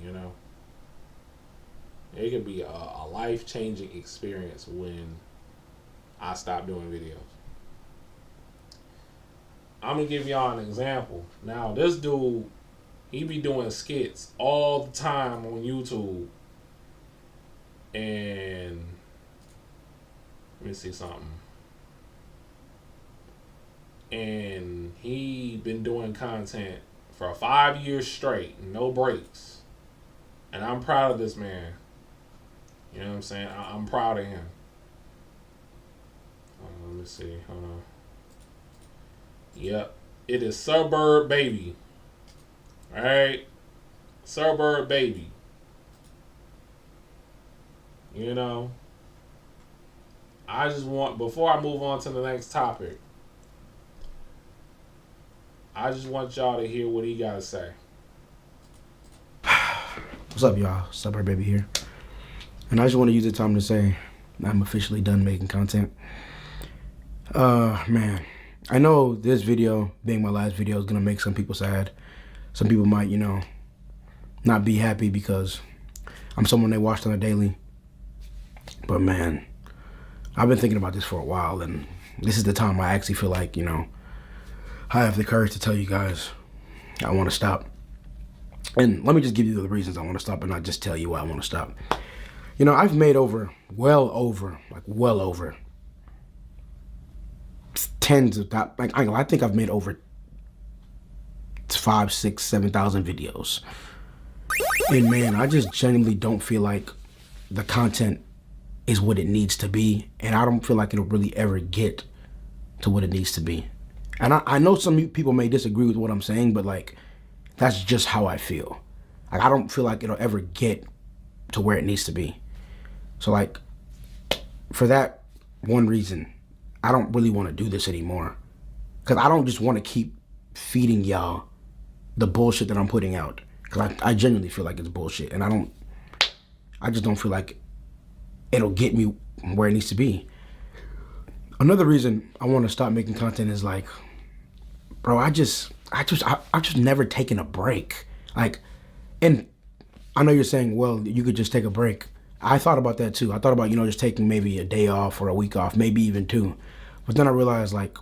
It could be a life-changing experience when I stop doing videos. I'm gonna give y'all an example. Now, this dude, he be doing skits all the time on YouTube, and let me see something. And he been doing content for 5 years straight, no breaks. And I'm proud of this man. You know what I'm saying? I'm proud of him. Let me see. Hold on. Yep. It is Suburb Baby. Alright? Suburb Baby. You know? I just want, before I move on to the next topic, I just want y'all to hear what he got to say. What's up, y'all? Suburb Baby here. And I just want to use the time to say I'm officially done making content. Man, I know this video, being my last video, is going to make some people sad. Some people might, you know, not be happy because I'm someone they watched on a daily. But man, I've been thinking about this for a while, and this is the time I actually feel like, you know, I have the courage to tell you guys I want to stop. And let me just give you the reasons I want to stop and not just tell you why I want to stop. You know, I've made well over tens of that. Like, I think I've made over 5, 6, 7,000 videos. And man, I just genuinely don't feel like the content is what it needs to be. And I don't feel like it'll really ever get to what it needs to be. And I know some people may disagree with what I'm saying, but like, that's just how I feel. Like, I don't feel like it'll ever get to where it needs to be. So like, for that one reason, I don't really want to do this anymore. Because I don't just want to keep feeding y'all the bullshit that I'm putting out. Because I genuinely feel like it's bullshit. And I just don't feel like it'll get me where it needs to be. Another reason I want to stop making content is like, bro, I've just never taken a break. Like, and I know you're saying, well, you could just take a break. I thought about that too. I thought about, you know, just taking maybe a day off or a week off, maybe even 2. But then I realized, like,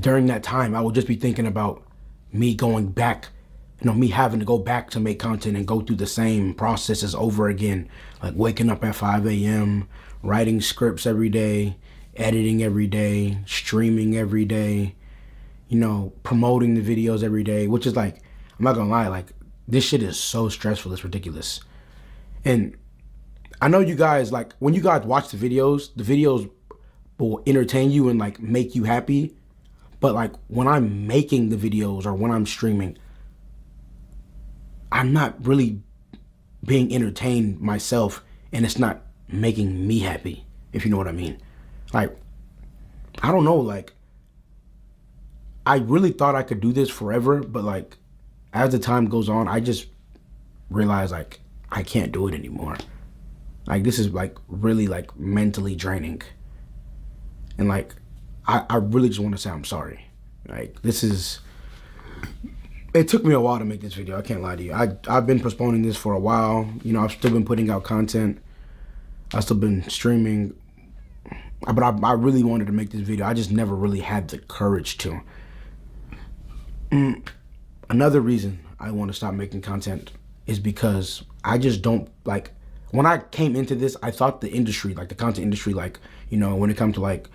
during that time, I would just be thinking about me going back, you know, me having to go back to make content and go through the same processes over again. Like waking up at 5 a.m., writing scripts every day, editing every day, streaming every day, you know, promoting the videos every day, which is like, I'm not gonna lie, like, this shit is so stressful, it's ridiculous. And I know you guys, like, when you guys watch the videos will entertain you and like make you happy. But like, when I'm making the videos or when I'm streaming, I'm not really being entertained myself, and it's not making me happy, if you know what I mean. Like, I don't know, like, I really thought I could do this forever, but like, as the time goes on, I just realize like, I can't do it anymore. Like, this is like really like mentally draining. And like, I really just want to say I'm sorry. Like, it took me a while to make this video, I can't lie to you. I've been postponing this for a while. You know, I've still been putting out content. I've still been streaming. But I really wanted to make this video. I just never really had the courage to. Another reason I want to stop making content is because I just don't, like, when I came into this, I thought the industry, like the content industry, like, you know, when it comes to like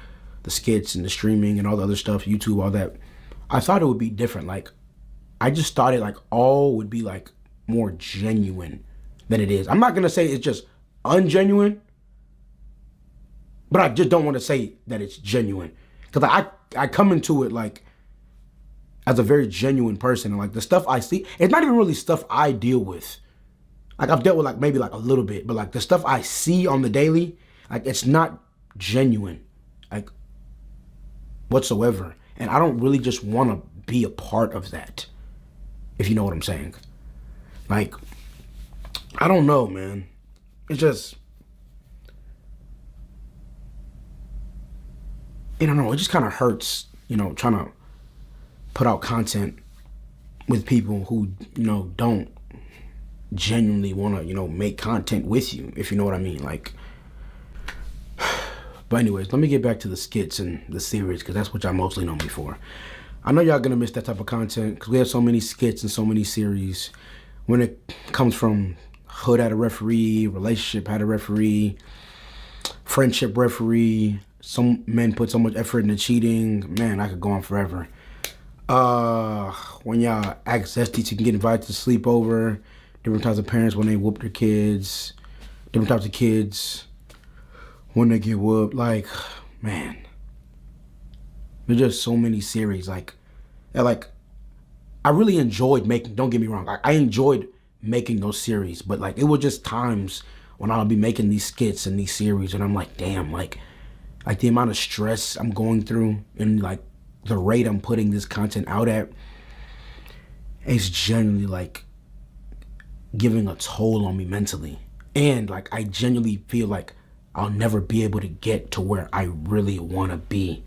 the skits and the streaming and all the other stuff, YouTube, all that, I thought it would be different. Like, I just thought it like all would be like more genuine than it is. I'm not gonna say it's just ungenuine, but I just don't want to say that it's genuine, because I come into it like as a very genuine person, and like the stuff I see, it's not even really stuff I deal with. Like, I've dealt with like maybe like a little bit, but like the stuff I see on the daily, like, it's not genuine, like, whatsoever. And I don't really just want to be a part of that, if you know what I'm saying. Like, I don't know, man. It's just, I don't know, it just kind of hurts, you know, trying to put out content with people who, you know, don't genuinely want to, you know, make content with you, if you know what I mean. Like, But anyways, let me get back to the skits and the series because that's what y'all mostly know me for. I know y'all gonna miss that type of content because we have so many skits and so many series. When it comes from hood had a referee, relationship had a referee, friendship referee. Some men put so much effort into cheating. Man, I could go on forever. When y'all ask Zesty to get invited to sleepover, different types of parents when they whoop their kids, different types of kids when they get whooped. Like, man, there's just so many series. Like, I really enjoyed making. Don't get me wrong. I enjoyed making those series, but like it was just times when I'll be making these skits and these series, and I'm like, damn, like the amount of stress I'm going through and like the rate I'm putting this content out at, it's genuinely like giving a toll on me mentally. And like I genuinely feel like I'll never be able to get to where I really want to be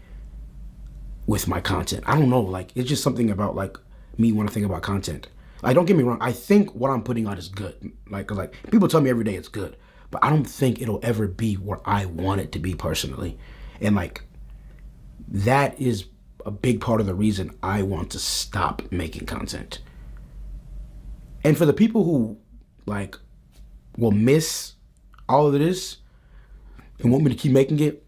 with my content. I don't know, like it's just something about like me when I think about content. Like don't get me wrong, I think what I'm putting out is good. Like people tell me every day it's good, but I don't think it'll ever be where I want it to be personally. And like that is a big part of the reason I want to stop making content. And for the people who like will miss all of this and want me to keep making it,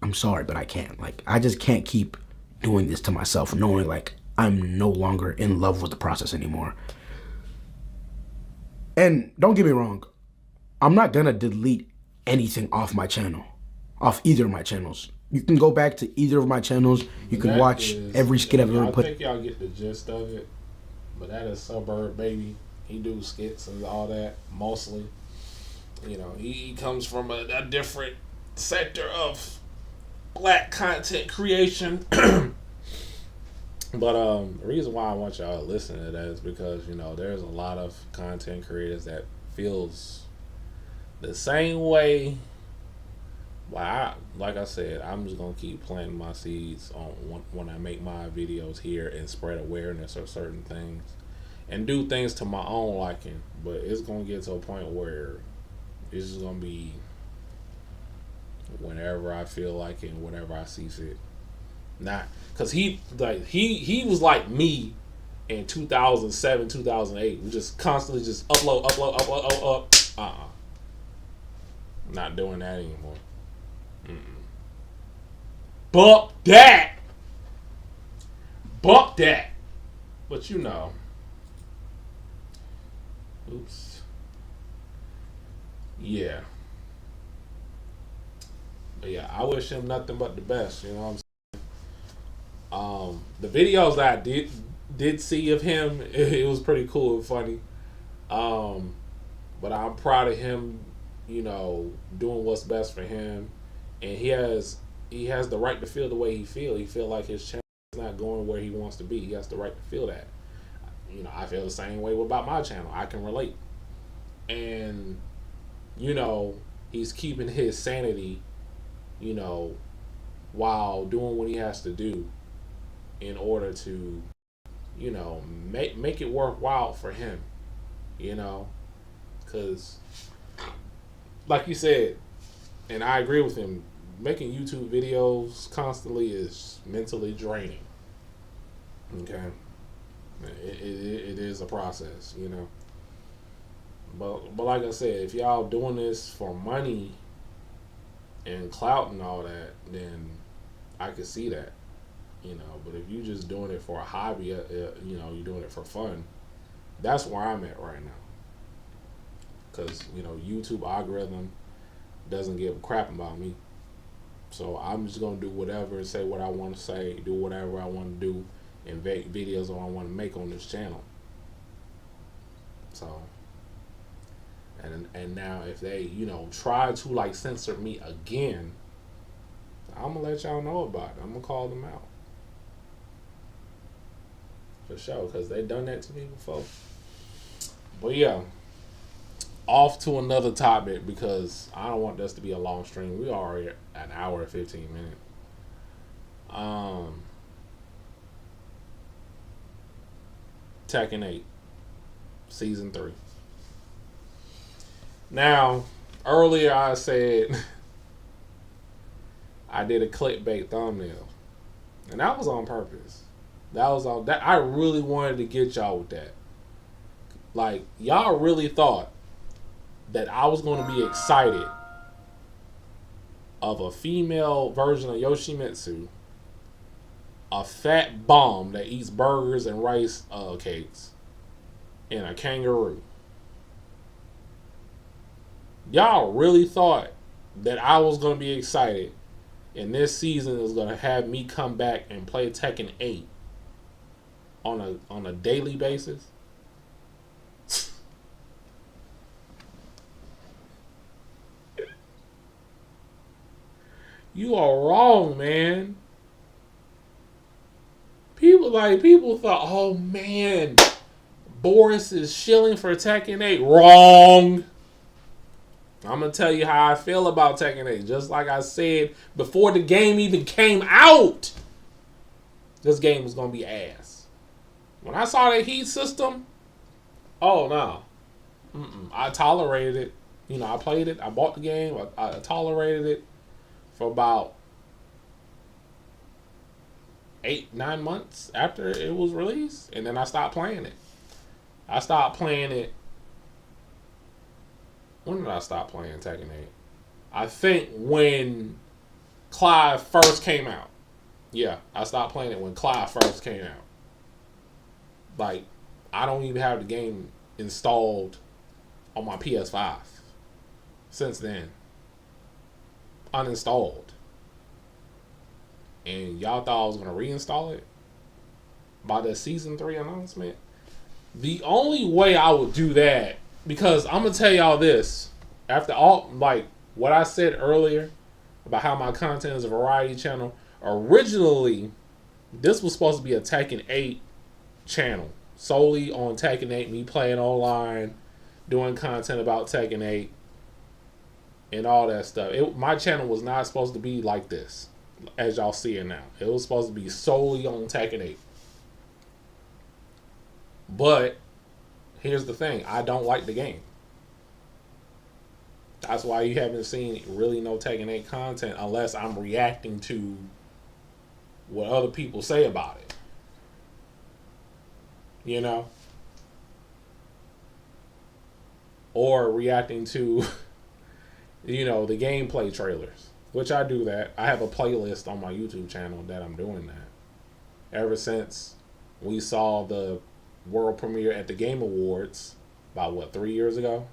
I'm sorry, but I can't. Like I just can't keep doing this to myself knowing like I'm no longer in love with the process anymore. And don't get me wrong, I'm not gonna delete anything off my channel, off either of my channels. You can go back to either of my channels. You can watch every skit I've ever put. I think y'all get the gist of it. But that is Suburb Baby. He do skits and all that mostly. You know, he comes from a different sector of black content creation. But the reason why I want y'all to listen to that is because you know there's a lot of content creators that feels the same way. Like I said, I'm just gonna keep planting my seeds on when I make my videos here and spread awareness of certain things and do things to my own liking. But it's gonna get to a point where it's just gonna be whenever I feel like it and whatever I see fit. Not because he was like me in 2007, 2008. We just constantly just upload. Not doing that anymore. Bump that. But you know. Oops. Yeah. But yeah, I wish him nothing but the best. You know what I'm saying? The videos that I did see of him, it was pretty cool and funny. But I'm proud of him. You know, doing what's best for him, and he has the right to feel the way he feel. He feel like his channel is not going where he wants to be. He has the right to feel that. You know, I feel the same way about my channel. I can relate, and you know, he's keeping his sanity. You know, while doing what he has to do in order to, you know, make it worthwhile for him. You know, because like you said, and I agree with him, making YouTube videos constantly is mentally draining. Okay, it is a process, you know. But like I said, if y'all doing this for money and clout and all that, then I could see that, you know. But if you just doing it for a hobby, you know, you're doing it for fun. That's where I'm at right now. Because, you know, YouTube algorithm doesn't give a crap about me. So I'm just going to do whatever and say what I want to say, do whatever I want to do, and make videos I want to make on this channel. So, and now if they, you know, try to like censor me again, I'm going to let y'all know about it. I'm going to call them out. For sure, because they done that to me before. But yeah. Off to another topic because I don't want this to be a long stream. We already at an hour and 15 minutes. Tekken 8, Season 3. Now, earlier I said I did a clickbait thumbnail, and that was on purpose. That was on that. I really wanted to get y'all with that. Like, y'all really thought that I was going to be excited of a female version of Yoshimitsu, a fat bum that eats burgers and rice cakes, and a kangaroo. Y'all really thought that I was going to be excited, and this season is going to have me come back and play Tekken 8 on a daily basis? You are wrong, man. People thought, oh man, Boris is shilling for Tekken 8. Wrong. I'm gonna tell you how I feel about Tekken 8. Just like I said before the game even came out, this game was gonna be ass. When I saw that heat system, oh no, I tolerated it. You know, I played it. I bought the game. I tolerated it for about 8-9 months after it was released, and then I stopped playing it. I stopped playing it. When did I stop playing Tekken 8? I think when Clive first came out. Yeah, I stopped playing it when Clive first came out. Like, I don't even have the game installed on my PS5 since then. Uninstalled. And y'all thought I was going to reinstall it by the Season 3 announcement? The only way I would do that, because I'm going to tell y'all this, after all, like, what I said earlier about how my content is a variety channel, originally, this was supposed to be a Tekken 8 channel, solely on Tekken 8, me playing online, doing content about Tekken 8, and all that stuff. My channel was not supposed to be like this, as y'all see it now. It was supposed to be solely on Tekken 8. But here's the thing, I don't like the game. That's why you haven't seen really no Tekken 8 content unless I'm reacting to what other people say about it. You know? Or reacting to, you know, the gameplay trailers. Which I do that. I have a playlist on my YouTube channel that I'm doing that. Ever since we saw the world premiere at the Game Awards about 3 years ago?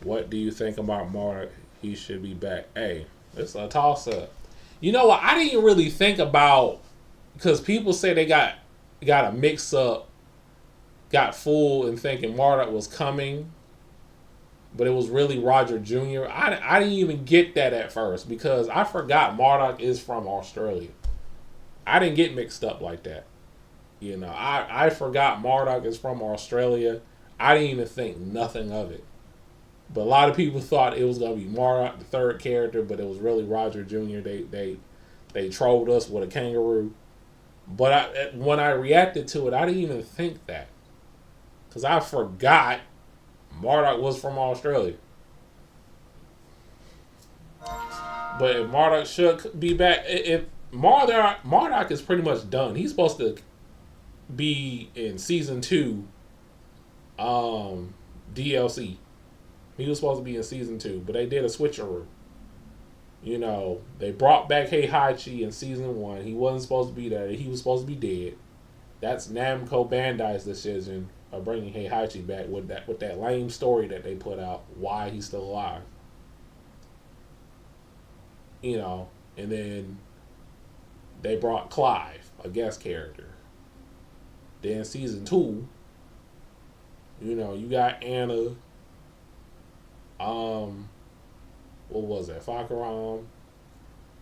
What do you think about Mark? He should be back. Hey, it's a toss-up. You know what? I didn't really think about, because people say they got a mix-up, got fooled in thinking Marduk was coming, but it was really Roger Jr. I didn't even get that at first, because I forgot Marduk is from Australia. I didn't get mixed up like that. You know, I forgot Marduk is from Australia. I didn't even think nothing of it. But a lot of people thought it was going to be Marduk, the third character, but it was really Roger Jr. They trolled us with a kangaroo. But when I reacted to it, I didn't even think that. Because I forgot Marduk was from Australia. But if Marduk should be back, if Marduk is pretty much done. He's supposed to be in Season 2 DLC. He was supposed to be in Season 2, but they did a switcheroo. You know, they brought back Heihachi in Season 1. He wasn't supposed to be there. He was supposed to be dead. That's Namco Bandai's decision of bringing Heihachi back with that lame story that they put out, why he's still alive. You know, and then they brought Clive, a guest character. Then Season 2, you know, you got Anna, what was that, Fakaram,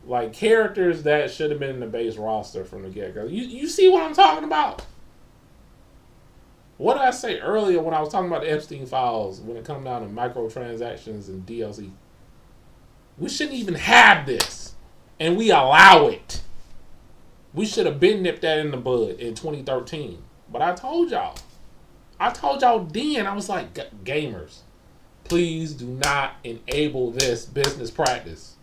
like characters that should have been in the base roster from the get-go. You see what I'm talking about? What did I say earlier when I was talking about the Epstein files when it comes down to microtransactions and DLC? We shouldn't even have this, and we allow it. We should have been nipped that in the bud in 2013. But I told y'all then, I was like, gamers, please do not enable this business practice.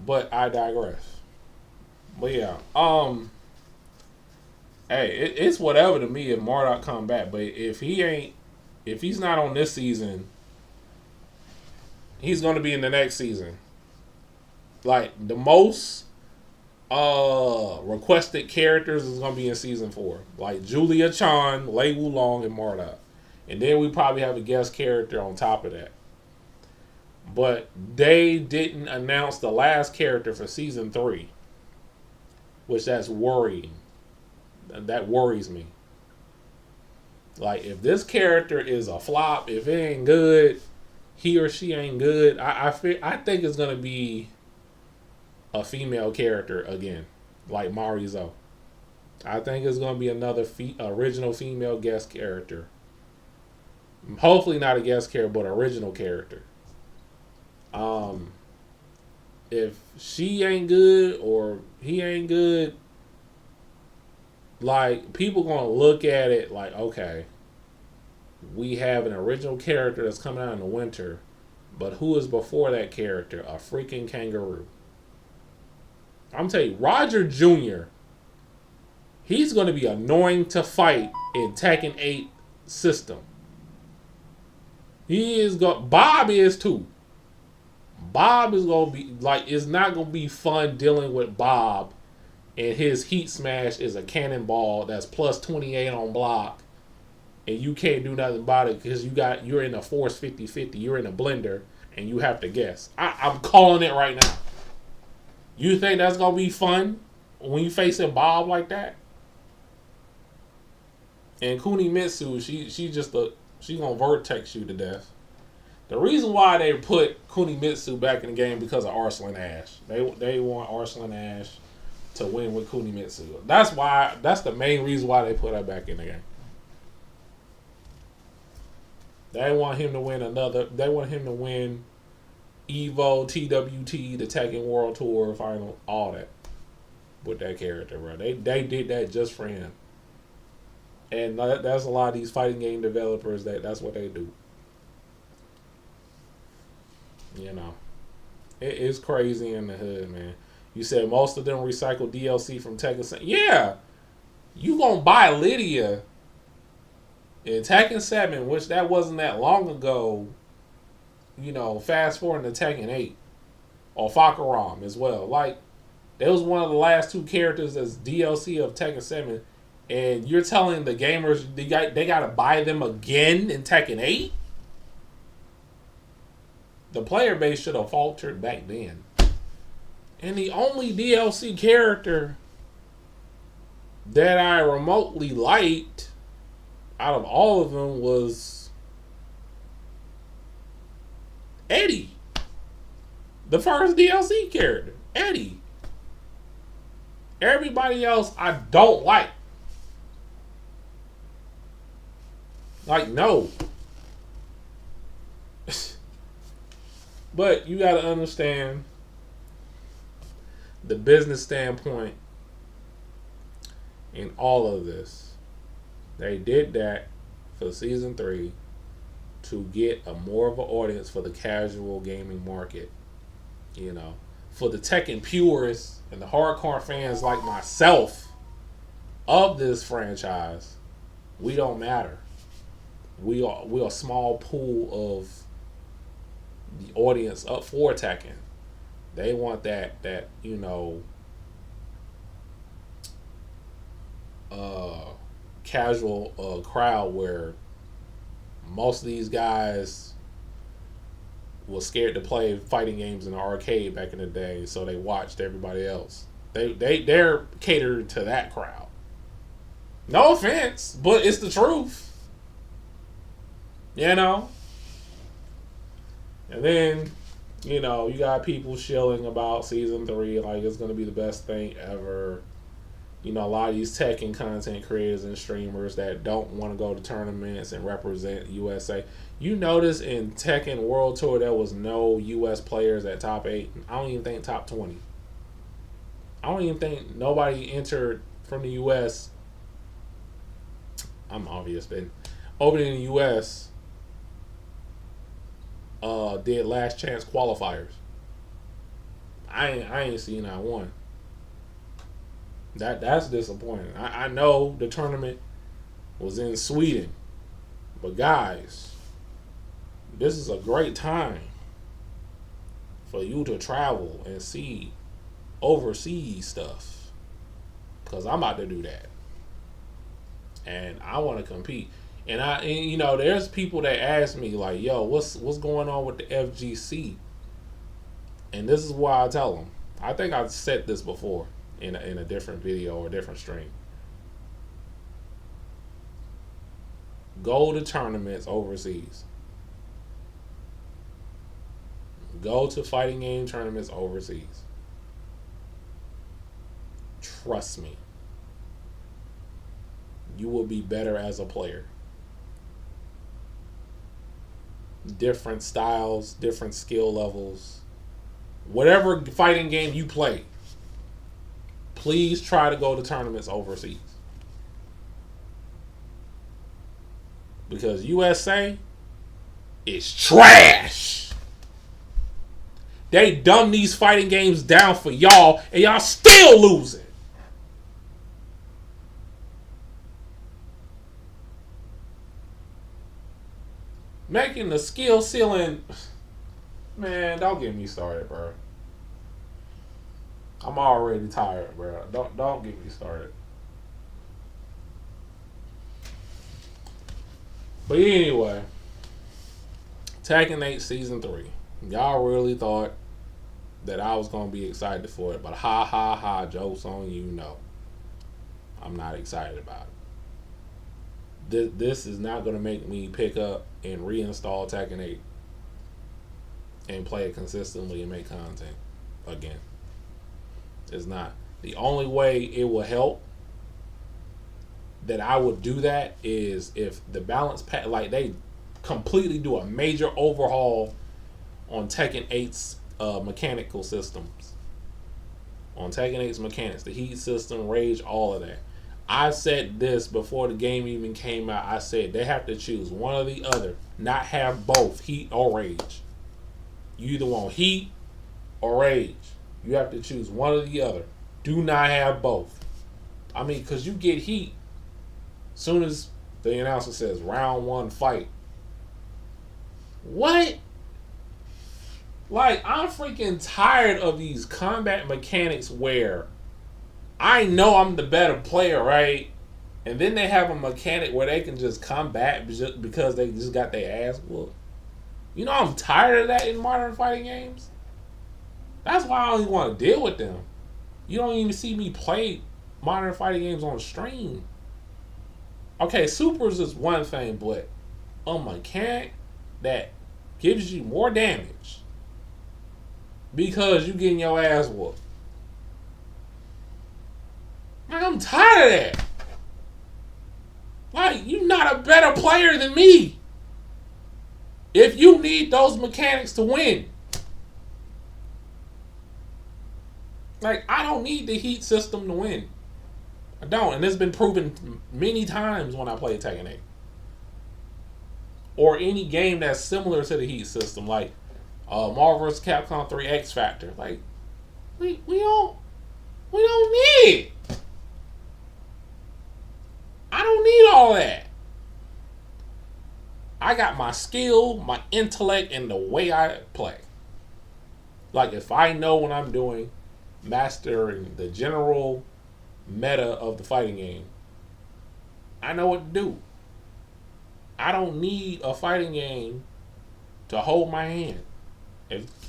But I digress. But yeah, hey, it's whatever to me if Marduk come back. But if he's not on this season, he's gonna be in the next season. Like the most requested characters is gonna be in season 4. Like Julia Chan, Lei Wulong, and Marduk. And then we probably have a guest character on top of that. But they didn't announce the last character for season 3. Which that's worrying. That worries me. Like if this character is a flop, if it ain't good, he or she ain't good, I think it's gonna be a female character again, like Marizo. I think it's gonna be another original female guest character. Hopefully not a guest character, but original character. If she ain't good or he ain't good, like people gonna look at it like, okay, we have an original character that's coming out in the winter, but who is before that character? A freaking kangaroo. I'm telling you, Roger Jr., he's going to be annoying to fight in Tekken 8 system. Bob is too. Bob is going to be, like, it's not going to be fun dealing with Bob, and his heat smash is a cannonball that's plus 28 on block, and you can't do nothing about it because you're in a force 50-50, you're in a blender, and you have to guess. I'm calling it right now. You think that's gonna be fun when you facing Bob like that? And Kunimitsu, she gonna vertex you to death. The reason why they put Kunimitsu back in the game because of Arslan Ash. They want Arslan Ash to win with Kunimitsu. That's the main reason why they put her back in the game. They want him to win They want him to win Evo, TWT, the Tekken World Tour final, all that with that character, bro. They did that just for him, and that's a lot of these fighting game developers that's what they do. You know, it is crazy in the hood, man. You said most of them recycle DLC from Tekken. Yeah, you gonna buy Lydia in Tekken 7, which that wasn't that long ago. You know, fast forward to Tekken 8 or Fakaram as well. Like, that was one of the last 2 characters as DLC of Tekken 7, and you're telling the gamers they got to buy them again in Tekken 8? The player base should have faltered back then. And the only DLC character that I remotely liked out of all of them was Eddie. The first DLC character. Eddie. Everybody else I don't like. Like, no. But you gotta understand the business standpoint in all of this. They did that for season 3 to get a more of an audience for the casual gaming market. You know, for the Tekken purists and the hardcore fans like myself of this franchise, we don't matter. We're a small pool of the audience up for Tekken. They want that you know, casual crowd where most of these guys was scared to play fighting games in the arcade back in the day, so they watched everybody else. They're catered to that crowd. No offense, but it's the truth. You know? And then, you know, you got people shilling about season 3 like it's gonna be the best thing ever. You know, a lot of these Tekken content creators and streamers that don't want to go to tournaments and represent USA. You notice in Tekken World Tour there was no US players at top 8. I don't even think top 20. I don't even think nobody entered from the US. I'm obvious, but over in the US did last chance qualifiers. I ain't seen that one. That's disappointing. I know the tournament was in Sweden, but guys, this is a great time for you to travel and see overseas stuff. Cause I'm about to do that, and I want to compete. And there's people that ask me like, "Yo, what's going on with the FGC?" And this is why I tell them. I think I've said this before in a different video or a different stream. Go to tournaments overseas. Go to fighting game tournaments overseas. Trust me. You will be better as a player. Different styles, different skill levels. Whatever fighting game you play, please try to go to tournaments overseas. Because USA is trash. They dumb these fighting games down for y'all, and y'all still losing. Making the skill ceiling, man, don't get me started, bro. I'm already tired, bro. Don't get me started. But anyway, Tekken 8 Season 3. Y'all really thought that I was going to be excited for it, but ha ha ha, joke's on you, no. I'm not excited about it. This is not going to make me pick up and reinstall Tekken 8 and play it consistently and make content again. It's not. The only way it will help that I would do that is if the balance pack, like they completely do a major overhaul on Tekken 8's mechanical systems. On Tekken 8's mechanics, the heat system, rage, all of that. I said this before the game even came out. I said they have to choose one or the other, not have both heat or rage. You either want heat or rage. You have to choose one or the other. Do not have both. I mean, because you get heat soon as the announcer says round 1 fight. What? Like, I'm freaking tired of these combat mechanics where I know I'm the better player, right? And then they have a mechanic where they can just combat because they just got their ass whooped. You know, I'm tired of that in modern fighting games. That's why I don't even want to deal with them. You don't even see me play modern fighting games on stream. Okay, supers is one thing, but a mechanic that gives you more damage because you getting your ass whooped. Like, I'm tired of that. Like, you're not a better player than me if you need those mechanics to win. Like, I don't need the heat system to win. I don't, and it's been proven many times when I play Tekken 8. Or any game that's similar to the heat system, like Marvel vs. Capcom 3 X Factor. Like, we don't need it. I don't need all that. I got my skill, my intellect, and the way I play. Like, if I know what I'm doing, mastering the general meta of the fighting game, I know what to do. I don't need a fighting game to hold my hand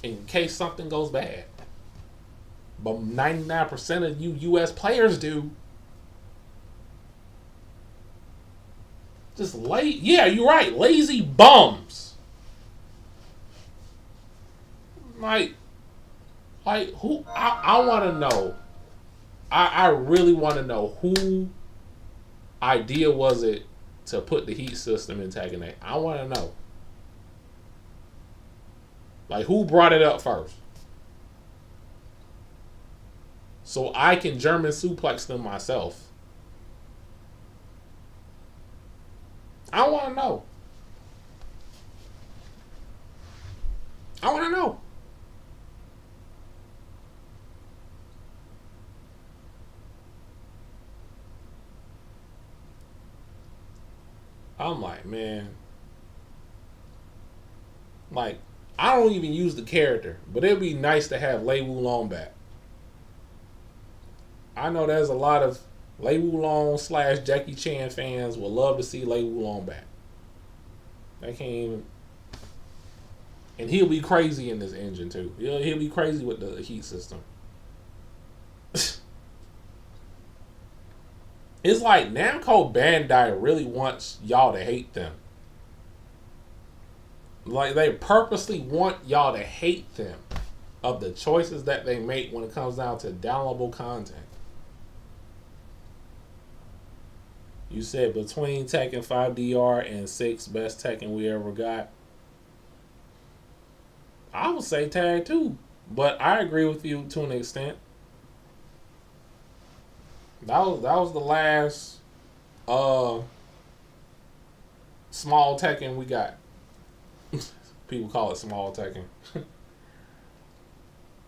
in case something goes bad. But 99% of you US players do. Just yeah, you're right, lazy bums. Like who? I want to know. I really want to know who idea was it to put the heat system in Tekken 8. I want to know. Like, who brought it up first? So I can German suplex them myself. I want to know. I want to know. I'm like, man, like I don't even use the character, but it'd be nice to have Lei Wulong back. I know there's a lot of Lei Wulong / Jackie Chan fans would love to see Lei Wulong back. They can't even. And he'll be crazy in this engine too. He'll be crazy with the heat system. It's like Namco Bandai really wants y'all to hate them. Like they purposely want y'all to hate them of the choices that they make when it comes down to downloadable content. You said between Tekken 5DR and 6 best Tekken we ever got. I would say Tag 2. But I agree with you to an extent. That was the last small Tekken we got. People call it small Tekken.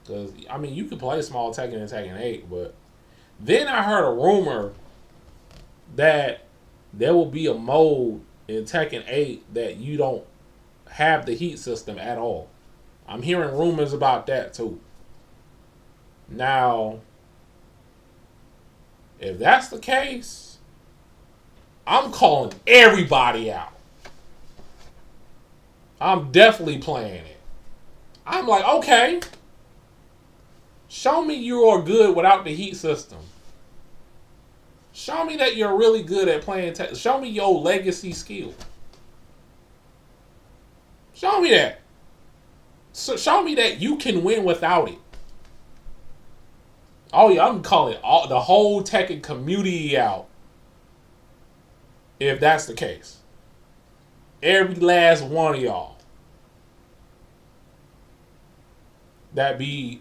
Because, I mean, you could play small Tekken in Tekken 8, but then I heard a rumor that there will be a mode in Tekken 8 that you don't have the heat system at all. I'm hearing rumors about that too. Now, if that's the case, I'm calling everybody out. I'm definitely playing it. I'm like, okay, show me you are good without the heat system. Show me that you're really good at playing. Show me your legacy skill. Show me that. So show me that you can win without it. Oh yeah, I'm calling the whole Tekken community out. If that's the case. Every last one of y'all that be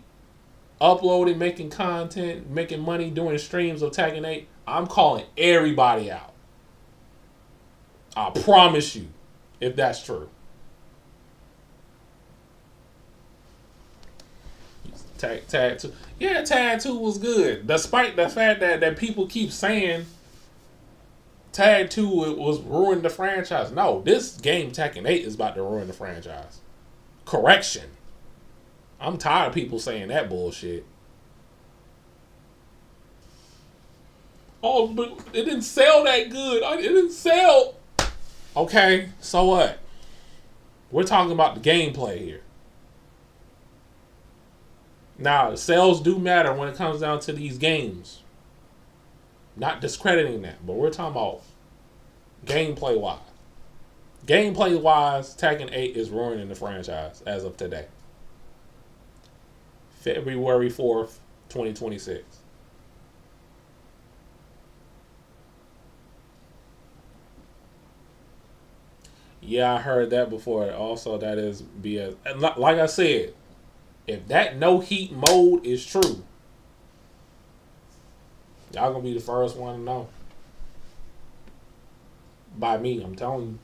uploading, making content, making money, doing streams of Tekken 8, I'm calling everybody out. I promise you, if that's true. Tag 2. Yeah, Tag 2 was good. Despite the fact that people keep saying Tag 2 was ruining the franchise. No, this game Tekken 8 is about to ruin the franchise. Correction. I'm tired of people saying that bullshit. Oh, but it didn't sell that good. It didn't sell. Okay, so what? We're talking about the gameplay here. Now, sales do matter when it comes down to these games. Not discrediting that, but we're talking about gameplay wise. Gameplay wise, Tekken 8 is ruining the franchise as of today. February 4th, 2026. Yeah, I heard that before. Also, that is BS. Like I said, if that no heat mode is true, y'all gonna be the first one to know. By me, I'm telling you.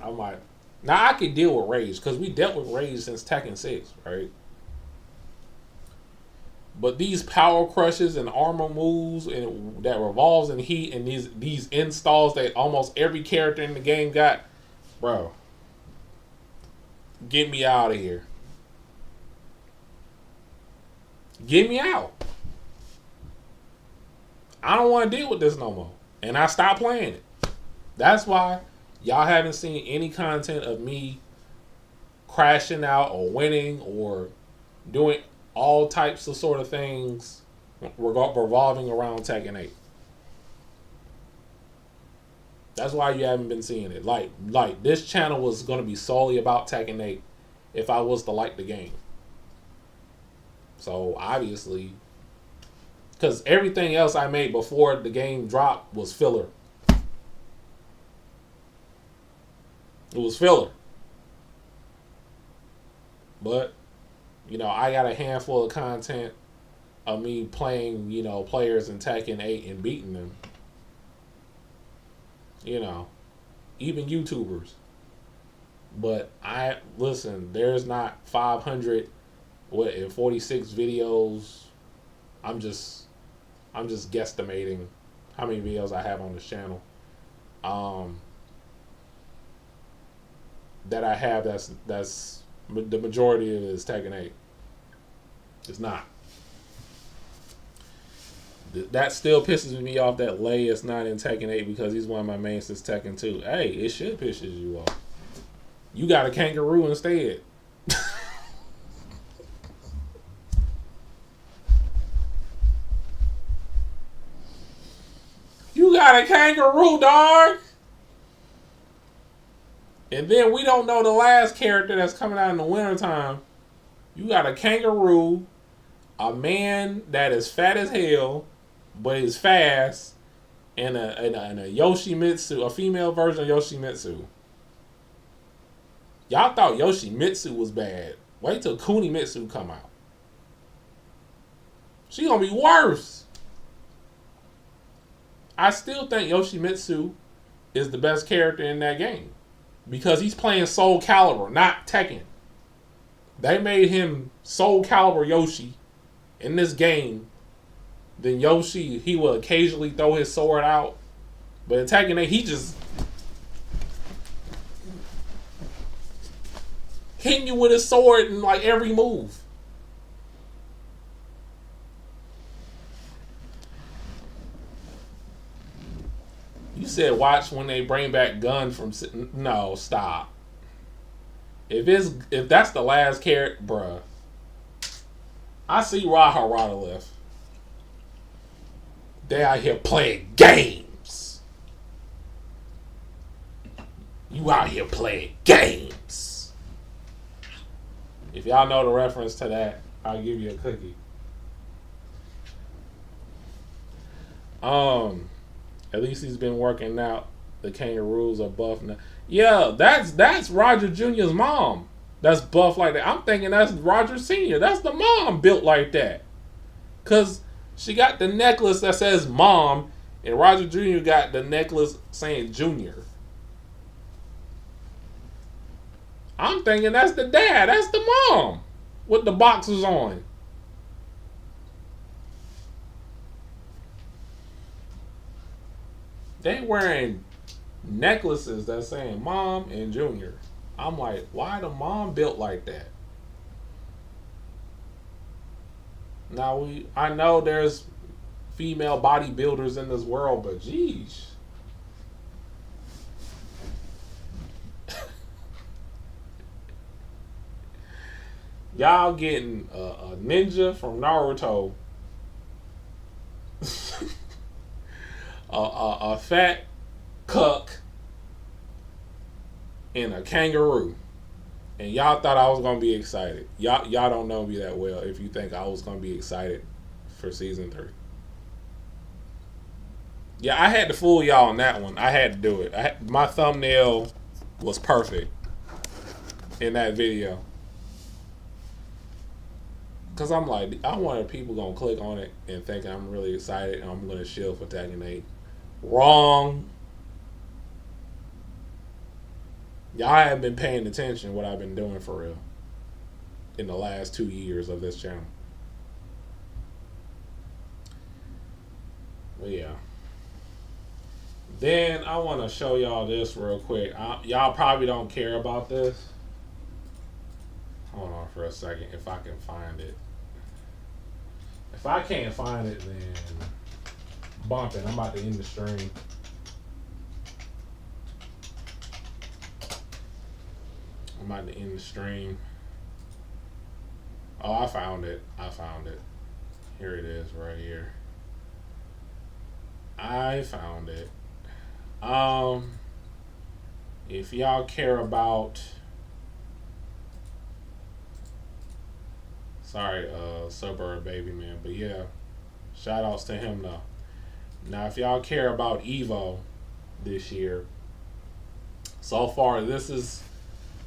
I'm like, now I can deal with rage because we dealt with rage since Tekken 6, right? But these power crushes and armor moves and that revolves in heat and these installs that almost every character in the game got, bro, get me out of here. Get me out. I don't want to deal with this no more. And I stopped playing it. That's why y'all haven't seen any content of me crashing out or winning or doing all types of sort of things revolving around Tekken 8. That's why you haven't been seeing it. Like this channel was going to be solely about Tekken 8 if I was to like the game. So obviously, because everything else I made before the game dropped was filler. It was filler. But, you know, I got a handful of content of me playing, you know, players in Tekken 8 and beating them. You know, even YouTubers. But listen, there's not 546 videos I'm just guesstimating how many videos I have on this channel. That I have that's the majority of it is Tekken 8. It's not. That still pisses me off that Lei is not in Tekken 8 because he's one of my mains since Tekken 2. Hey, it should pisses you off. You got a kangaroo instead. You got a kangaroo, dog. And then we don't know the last character that's coming out in the wintertime. You got a kangaroo, a man that is fat as hell, but is fast, and a Yoshimitsu, a female version of Yoshimitsu. Y'all thought Yoshimitsu was bad. Wait till Kunimitsu come out. She gonna be worse. I still think Yoshimitsu is the best character in that game because he's playing Soul Calibur, not Tekken. They made him Soul Calibur Yoshi in this game. Then Yoshi, he will occasionally throw his sword out, but in Tekken 8, he just hitting you with his sword in like every move. You said watch when they bring back Gun from... No, stop. If that's the last character, bruh. I see why Harada left. They out here playing games. You out here playing games. If y'all know the reference to that, I'll give you a cookie. At least he's been working out. The kangaroos are buff now. Yeah, that's Roger Jr.'s mom. That's buff like that. I'm thinking that's Roger Sr. That's the mom built like that. Cause she got the necklace that says mom, and Roger Jr. got the necklace saying Junior. I'm thinking that's the dad. That's the mom with the boxers on. They wearing necklaces that saying mom and Junior. I'm like, why the mom built like that? Now I know there's female bodybuilders in this world, but geez. Y'all getting a ninja from Naruto, a fat cuck, and a kangaroo, and y'all thought I was gonna be excited. Y'all don't know me that well if you think I was gonna be excited for season 3. Yeah, I had to fool y'all on that one. I had to do it. My thumbnail was perfect in that video. Because I'm like, I wonder if people going to click on it and think I'm really excited and I'm going to shield for Tekken 8. Wrong. Y'all haven't been paying attention to what I've been doing for real in the last 2 years of this channel. But yeah. Then I want to show y'all this real quick. Y'all probably don't care about this. Hold on for a second if I can find it. If I can't find it, then bump it. I'm about to end the stream. I'm about to end the stream. Oh, I found it. Here it is right here. I found it. If y'all care about... Sorry, Suburb Baby Man, but yeah, shout outs to him though. Now, if y'all care about Evo this year, so far this is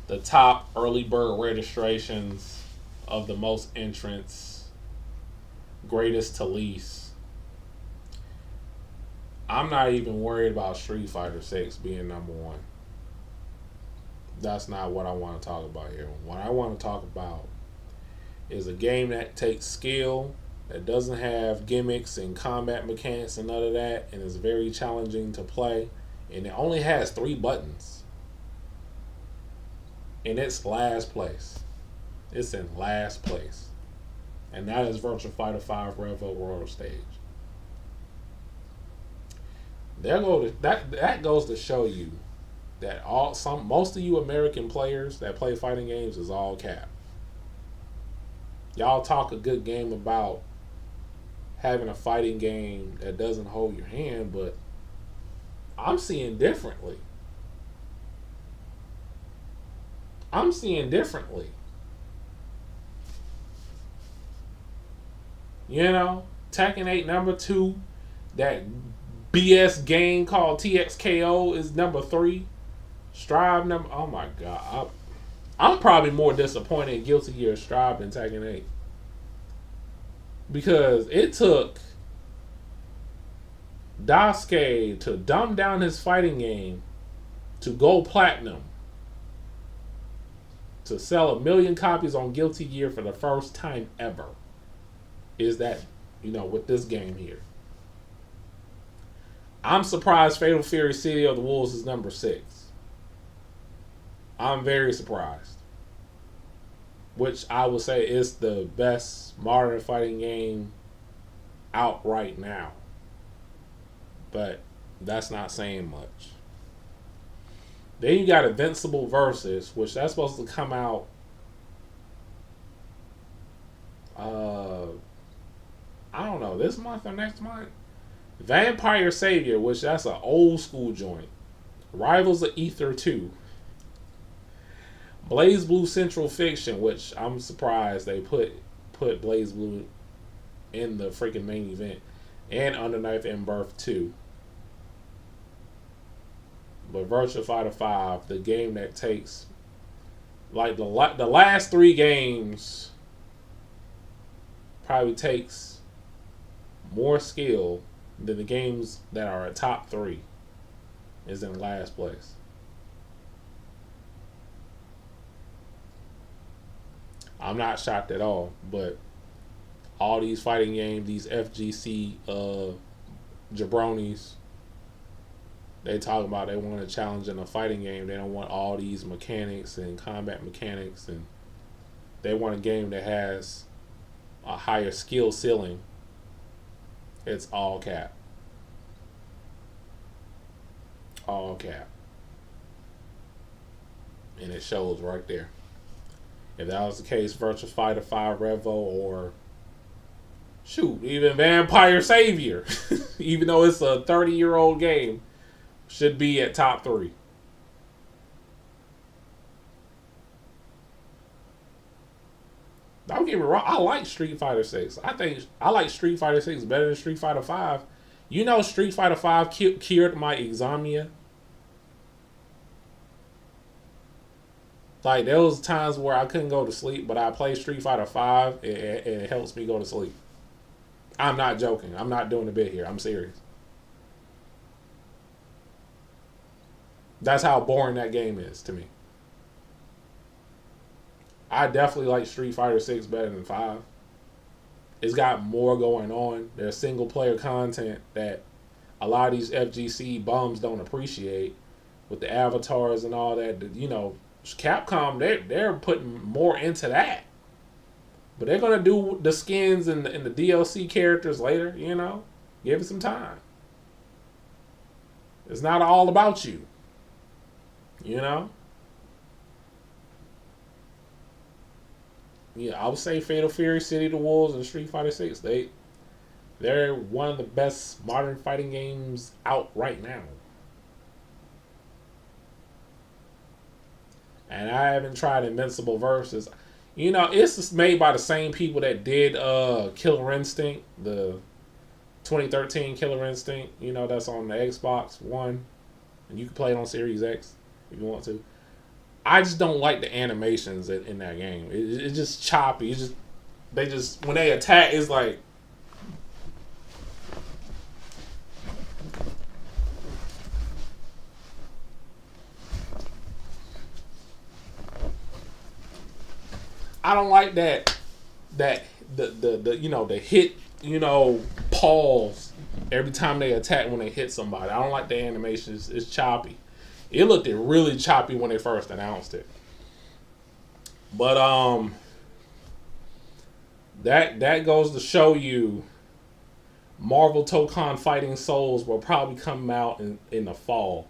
the top early bird registrations of the most entrants, greatest to least. I'm not even worried about Street Fighter 6 being number 1. That's not what I want to talk about here. What I want to talk about is a game that takes skill that doesn't have gimmicks and combat mechanics and none of that, and is very challenging to play. And it only has 3 buttons. And it's last place. It's in last place. And that is Virtua Fighter 5 Revo World Stage. That goes to show you that most of you American players that play fighting games is all cap. Y'all talk a good game about having a fighting game that doesn't hold your hand, but I'm seeing differently. I'm seeing differently. You know, Tekken 8 number 2, that BS game called TXKO is number 3. Strive number, oh my god. I'm probably more disappointed in Guilty Gear Strive than Tekken 8. Because it took Daisuke to dumb down his fighting game to go platinum, to sell 1 million copies on Guilty Gear for the first time ever. Is that, with this game here. I'm surprised Fatal Fury City of the Wolves is number 6. I'm very surprised. Which I would say is the best modern fighting game out right now. But that's not saying much. Then you got Invincible Versus, which that's supposed to come out I don't know, this month or next month. Vampire Savior, which that's an old school joint. Rivals of Ether 2. Blaze Blue Central Fiction, which I'm surprised they put Blaze Blue in the freaking main event. And Underknife and Birth 2. But Virtua Fighter 5, the game that takes, like the last 3 games, probably takes more skill than the games that are at top 3, is in last place. I'm not shocked at all, but all these fighting games, these FGC jabronis, they talk about they want a challenge in a fighting game. They don't want all these mechanics and combat mechanics, and they want a game that has a higher skill ceiling. It's all cap. All cap. And it shows right there. If that was the case, Virtua Fighter 5 Revo, or shoot, even Vampire Savior, even though it's a 30-year-old game, should be at top 3. Don't get me wrong, I like Street Fighter 6. I think I like Street Fighter 6 better than Street Fighter 5. Street Fighter 5 cured my insomnia. Like, there was times where I couldn't go to sleep, but I play Street Fighter 5 and it helps me go to sleep. I'm not joking. I'm not doing a bit here. I'm serious. That's how boring that game is to me. I definitely like Street Fighter 6 better than 5. It's got more going on. There's single player content that a lot of these FGC bums don't appreciate, with the avatars and all that. Capcom, they're putting more into that. But they're going to do the skins and the DLC characters later, Give it some time. It's not all about you. Yeah, I would say Fatal Fury, City of the Wolves, and Street Fighter 6. They're one of the best modern fighting games out right now. And I haven't tried Invincible Versus. It's made by the same people that did Killer Instinct, the 2013 Killer Instinct. That's on the Xbox One. And you can play it on Series X if you want to. I just don't like the animations in that game. It's just choppy. When they attack, it's like, I don't like that the hit, pause every time they attack when they hit somebody. I don't like the animations. It's choppy. It looked really choppy when they first announced it. But that goes to show you Marvel Tokon Fighting Souls will probably come out in the fall,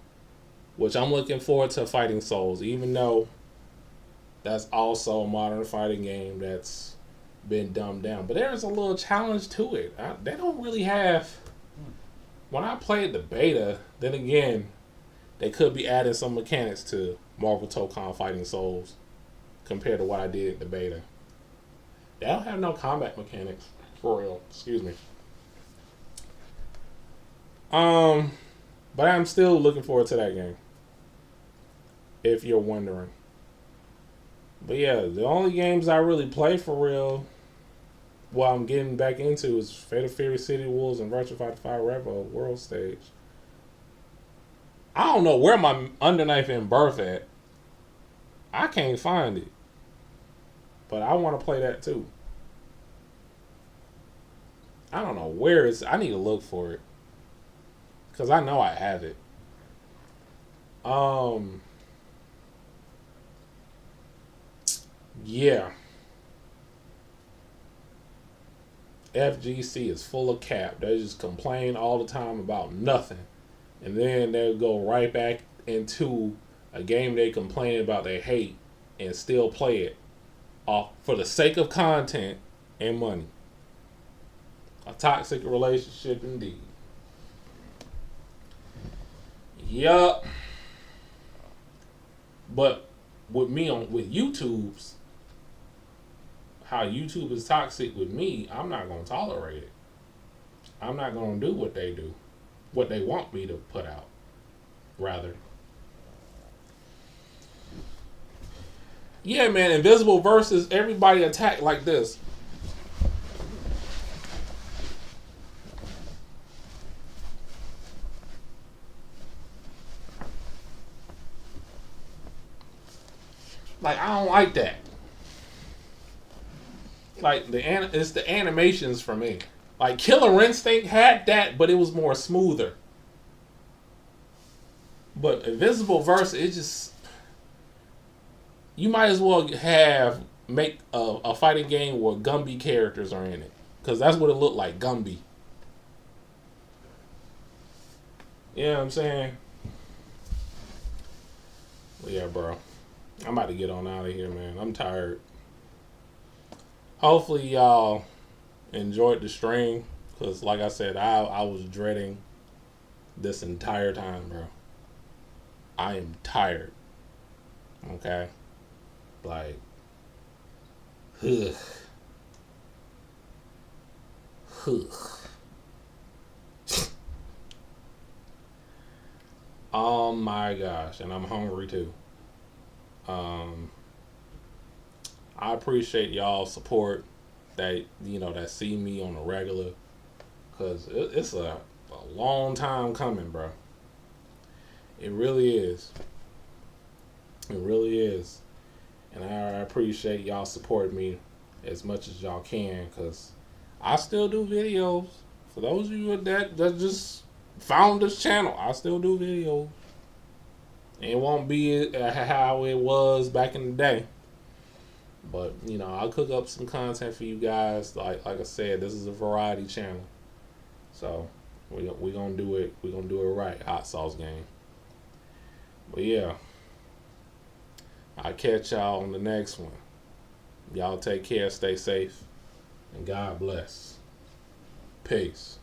which I'm looking forward to Fighting Souls, even though that's also a modern fighting game that's been dumbed down. But there's a little challenge to it. They don't really have... When I played the beta, then again, they could be adding some mechanics to Marvel Tokon Fighting Souls compared to what I did in the beta. They don't have no combat mechanics, for real. Excuse me. But I'm still looking forward to that game, if you're wondering. But yeah, the only games I really play for real, what I'm getting back into, is Fatal Fury City Wolves and Virtua Fighter 5 Revo World Stage. I don't know where my Underknife in Birth at. I can't find it. But I want to play that too. I don't know where it's... I need to look for it, because I know I have it. Yeah. FGC is full of cap. They just complain all the time about nothing. And then they'll go right back into a game they complain about they hate and still play it off for the sake of content and money. A toxic relationship indeed. Yup. But with me with YouTube's, how YouTube is toxic with me, I'm not going to tolerate it. I'm not going to do what they do. What they want me to put out, rather. Yeah, man, Invisible versus everybody attack like this. Like, I don't like that. Like, it's the animations for me. Like, Killer Instinct had that, but it was more smoother. But Invisible versus, it just... You might as well make a fighting game where Gumby characters are in it. Because that's what it looked like, Gumby. You know what I'm saying? Well, yeah, bro. I'm about to get on out of here, man. I'm tired. Hopefully y'all enjoyed the stream, because like I said, I was dreading this entire time, bro. I am tired. Okay? Like, ugh. Oh my gosh, and I'm hungry too. I appreciate y'all's support that see me on a regular, because it's a long time coming, bro. It really is. It really is. And I appreciate y'all support me as much as y'all can, because I still do videos. For those of you that just found this channel, I still do videos. It won't be how it was back in the day. But, I'll cook up some content for you guys. Like I said, this is a variety channel. So, we're going to do it. We're going to do it right. Hot sauce game. But, yeah. I'll catch y'all on the next one. Y'all take care. Stay safe. And God bless. Peace.